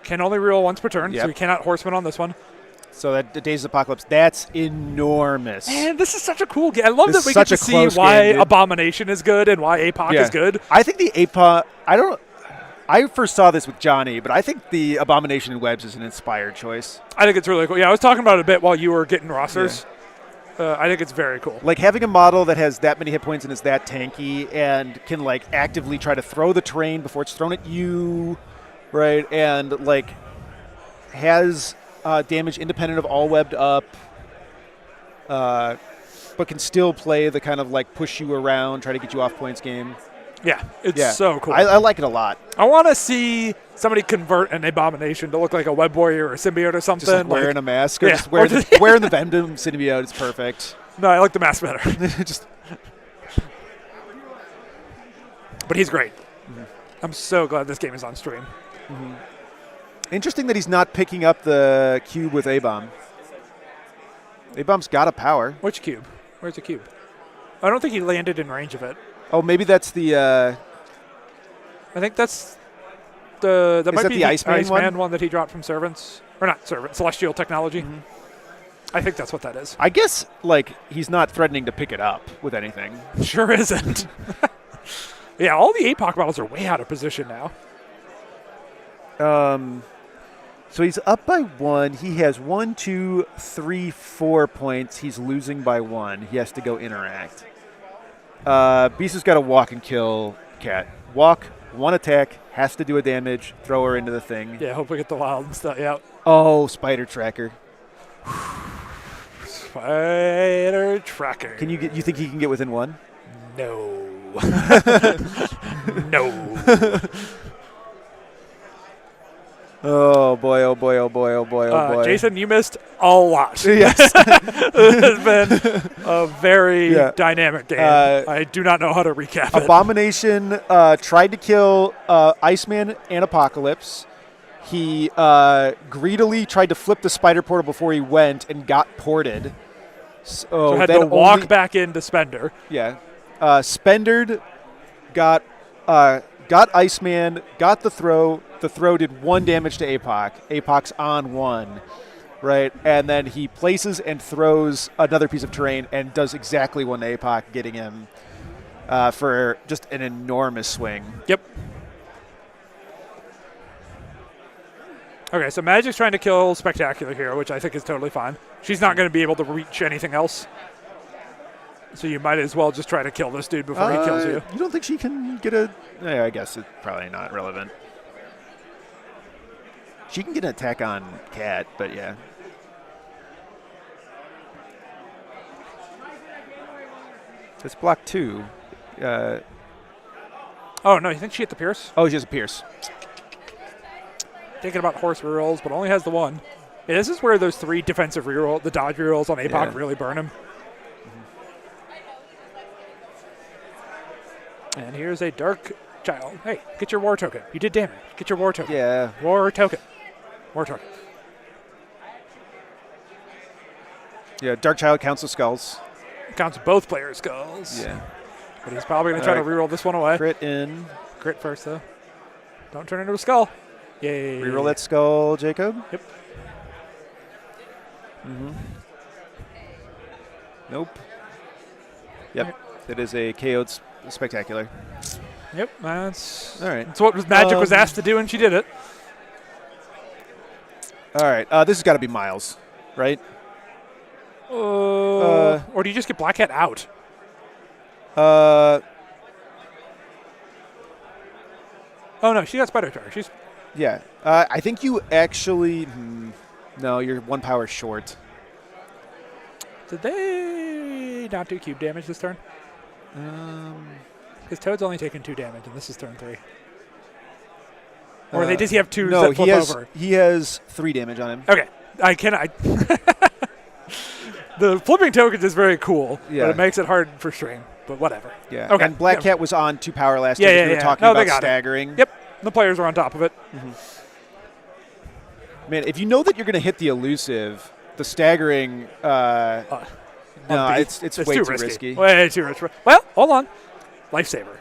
Can only reroll once per turn, so he cannot horseman on this one. So that Days of Apocalypse, that's enormous. Man, this is such a cool game. I love that we get to see close why game, Abomination is good and why APOC is good. I think the APOC, I first saw this with Johnny, but I think the Abomination in Webs is an inspired choice. I think it's really cool. Yeah, I was talking about it a bit while you were getting rosters. I think it's very cool. Like having a model that has that many hit points and is that tanky and can like actively try to throw the terrain before it's thrown at you, right? And like has damage independent of all webbed up, but can still play the kind of like push you around, try to get you off points game. Yeah, it's so cool. I like it a lot. I want to see somebody convert an Abomination to look like a Web Warrior or a Symbiote or something. Just like wearing a mask or just wearing the Vendom Symbiote. It's perfect. No, I like the mask better. Just. But he's great. Mm-hmm. I'm so glad this game is on stream. Mm-hmm. Interesting that he's not picking up the cube with A-Bomb. A-Bomb's got a power. Which cube? Where's the cube? I don't think he landed in range of it. Oh, maybe that's the. I think that's the. That might be the Iceman one that he dropped from Servants, or not Servants, Celestial Technology. Mm-hmm. I think that's what that is. I guess like he's not threatening to pick it up with anything. Sure isn't. Yeah, all the APOC models are way out of position now. So he's up by 1. He has 1, 2, 3, 4 points. He's losing by 1. He has to go interact. Beast has got to walk and kill Cat. Walk, 1 attack, has to do a damage, throw her into the thing. Yeah, hope we get the wild and stuff. Yeah. Oh, Spider Tracker. Spider Tracker. You think he can get within 1? No. No. Oh boy, oh boy, oh boy, oh boy, oh boy. Jason, you missed a lot. Yes. It has been a very dynamic game. I do not know how to recap it. Abomination tried to kill Iceman and Apocalypse. He greedily tried to flip the spider portal before he went and got ported. So had to walk back into Spender. Yeah. Spendered got Iceman, got the throw. The throw did 1 damage to Apoc. Apoc's on 1, right? And then he places and throws another piece of terrain and does exactly 1 to Apoc, getting him for just an enormous swing. Yep. Okay, so Magic's trying to kill Spectacular here, which I think is totally fine. She's not going to be able to reach anything else. So you might as well just try to kill this dude before he kills you. You don't think she can get a... I guess it's probably not relevant. She can get an attack on Cat, but yeah. It's block 2. Oh, no, you think she hit the Pierce? Oh, she has a Pierce. Thinking about horse rerolls, but only has the 1. Yeah, this is where those 3 defensive reroll, the dodge rerolls on Apoc really burn him. And here's a Dark Child. Hey, get your war token. You did damage. Get your war token. Yeah. War token. War token. Yeah, Dark Child counts the skulls. Counts both players' skulls. Yeah. But he's probably going to try to reroll this one away. Crit in. Crit first, though. Don't turn into a skull. Yay. Reroll that skull, Jacob. Yep. Nope. Yep. It is a KO'd Spectacular. Yep, that's all right. That's what Magic was asked to do, and she did it. All right. This has got to be Miles, right? Or do you just get Black Cat out? Oh no, she got Spider Tracker. She's I think you actually. No, you're 1 power short. Did they not do cube damage this turn? Because Toad's only taken 2 damage, and this is turn 3. Or does he have 2 that flip over? He has 3 damage on him. Okay. The flipping token is very cool, but it makes it hard for stream. But whatever. Yeah. Okay. And Black Cat was on 2 power last time. We were talking about staggering. Yep. The players were on top of it. Man, if you know that you're going to hit the elusive, the staggering, it's way too risky. Way too risky. Well, hold on. Lifesaver.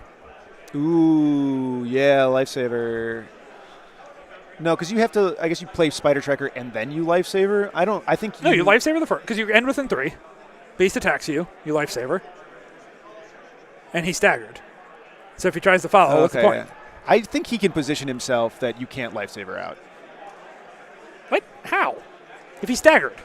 Ooh, yeah, Lifesaver. No, because you have to, I guess you play Spider Tracker and then you Lifesaver. No, you Lifesaver the first, because you end within 3. Beast attacks you, you Lifesaver. And he's staggered. So if he tries to follow, what's the point? Yeah. I think he can position himself that you can't Lifesaver out. What? How? If he's staggered.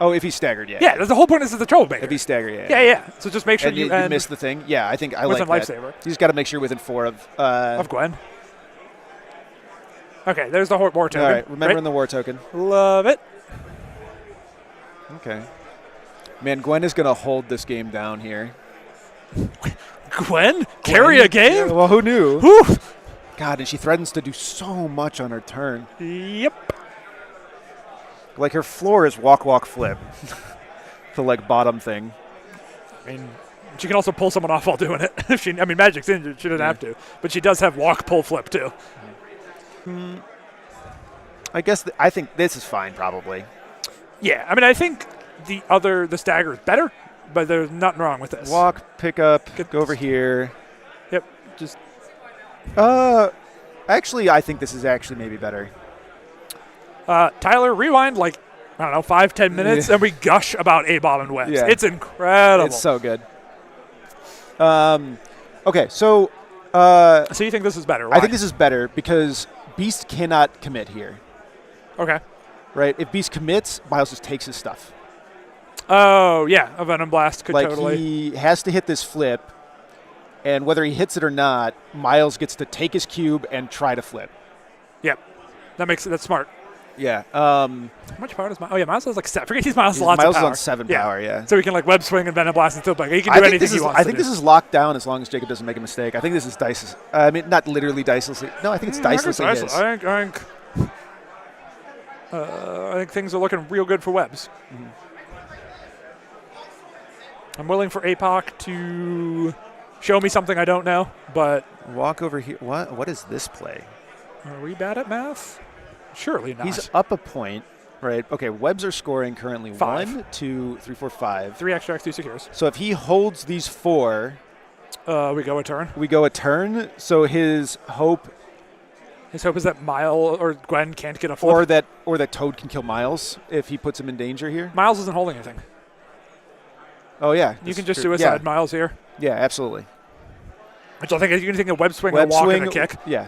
Oh, if he's staggered, yeah. Yeah, that's the whole point. This is the troublemaker. If he's staggered, yeah. Yeah. So just make sure you miss the thing. Yeah, I think I like that. Lifesaver. You just got to make sure within 4 of Gwen. Okay, there's the war token. All right, remembering the war token. Love it. Okay. Man, Gwen is going to hold this game down here. Gwen? Carry a game? Yeah, well, who knew? Whew. God, and she threatens to do so much on her turn. Yep. Like her floor is walk, walk, flip. The bottom thing. I mean, she can also pull someone off while doing it. Magic's injured. She doesn't have to. But she does have walk, pull, flip, too. I guess I think this is fine, probably. Yeah, I think the stagger is better, but there's nothing wrong with this. Walk, pick up, go over here. Yep, just... Actually, I think this is actually maybe better. Tyler, rewind 5-10 minutes, and we gush about A-Bomb and Webs. Yeah. It's incredible. It's so good. Okay, so... so you think this is better? Why? I think this is better because Beast cannot commit here. Okay. right? If Beast commits, Miles just takes his stuff. Oh, yeah. A Venom Blast could Like, totally. he has to hit this flip, and whether he hits it or not, Miles gets to take his cube and try to flip. Yep. That's smart. Yeah. How much power does Miles? Oh, yeah. Miles has like 7. Forget he's Miles has lots Miles of power. is on 7 power, yeah. So he can like web swing and Venom Blast and still like he can do anything he wants I to think do. this is locked down as long as Jacob doesn't make a mistake. I think this is dice. I mean, not literally dicelessly. No, I think it's dicelessly his. I think things are looking real good for webs. Mm-hmm. I'm willing for APOC to show me something I don't know, but Walk over here. What is this play? are we bad at math? Surely not. He's up a point, right? Okay, webs are scoring currently 5. 1, 2, 3, 4, 5. 3 extracts, 2 secures. So if he holds these 4, We go a turn. we go a turn. So his hope, His hope is that Miles or Gwen can't get a flip. or that Toad can kill Miles if he puts him in danger here. Miles isn't holding anything. Oh yeah, You this can is just true. suicide Miles here. Yeah, absolutely. Which I think you can take a web swing, Web a walk, swing, and a kick. Yeah.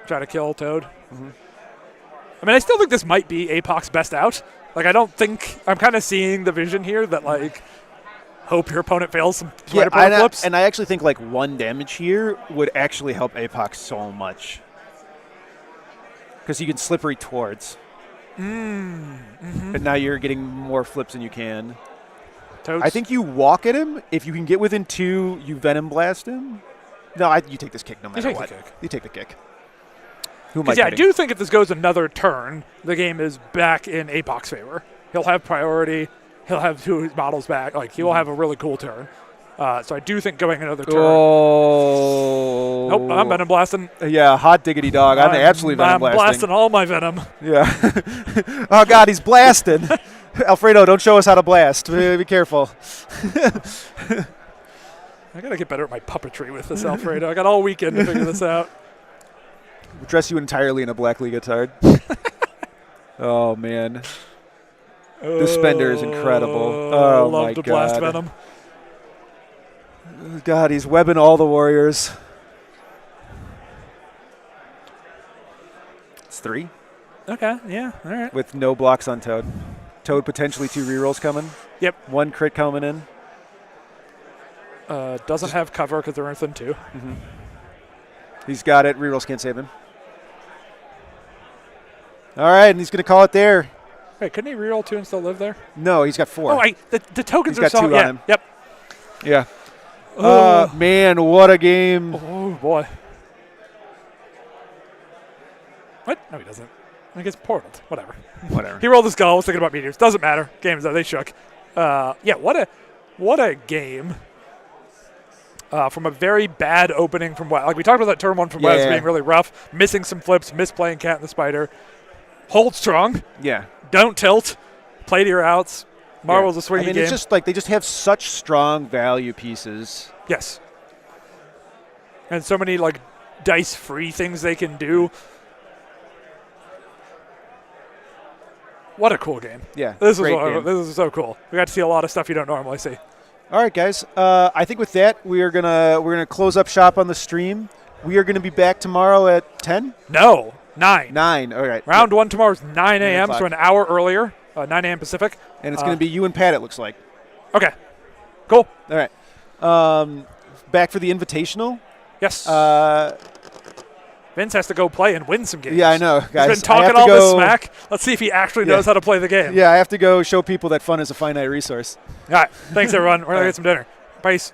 Try to kill Toad. I mean, I still think this might be APOC's best out. Like, I don't think I'm kind of seeing the vision here that like hope your opponent fails some sweater flips. And I actually think like 1 damage here would actually help Apoc so much. Because you can slippery towards. And now you're getting more flips than you can. Toad's, I think you walk at him. If you can get within 2, you Venom Blast him. No, you take this kick no matter take the what. kick. You take the kick. Who am I yeah, I kidding? do think if this goes another turn, the game is back in APOC's favor. He'll have priority. He'll have 2 of his models back. Like, he will have a really cool turn. So I do think going another turn. Oh. Nope, I'm Venom Blasting. Yeah, hot diggity dog. I'm absolutely Venom I'm Blasting. blasting all my Venom. Yeah. Oh, God, he's blasting. Alfredo, don't show us how to blast. Be careful. I got to get better at my puppetry with this, Alfredo. I got all weekend to figure this out. We'll dress you entirely in a black leotard. Oh, man. This spender is incredible. Oh, love my to God. blast Venom. God, he's webbing all the warriors. It's 3 Okay, yeah, all right. with no blocks on Toad. Toad potentially 2 rerolls coming. Yep. 1 crit coming in. Doesn't have cover because they're Earthen 2. He's got it. Rerolls can't save him. All right, and he's going to call it there. Wait, couldn't he reroll 2 and still live there? No, he's got 4. Oh, the tokens He's are got 2 on yeah, him. Yep. Yeah. Oh. Man, what a game. Oh, boy. What? No, he doesn't. I guess portaled. Whatever. Whatever. He rolled his skull. Was thinking about meteors. Doesn't matter. Game's out. They shook. Yeah, what a game. From a very bad opening from Webs. Like, we talked about that turn 1 from Webs being really rough. Missing some flips. Misplaying Cat and the Spider. Hold strong. Yeah. Don't tilt. Play to your outs. Marvel's a swinging game. It's just like they just have such strong value pieces. Yes. And so many, like, dice-free things they can do. What a cool game. Yeah, This great game. is so cool. We got to see a lot of stuff you don't normally see. All right, guys. I think with that, we're gonna close up shop on the stream. We are gonna be back tomorrow at 10? No, 9. 9. All right. Round 1 tomorrow is 9 a.m., so o'clock. an hour earlier, 9 a.m. Pacific. And it's gonna be you and Pat, it looks like. Okay, cool. All right. Back for the Invitational. Yes. Vince has to go play and win some games. Yeah, I know, guys. He's been talking all this smack. Let's see if he actually knows how to play the game. Yeah, I have to go show people that fun is a finite resource. All right, thanks, everyone. We're going to get some dinner. Peace.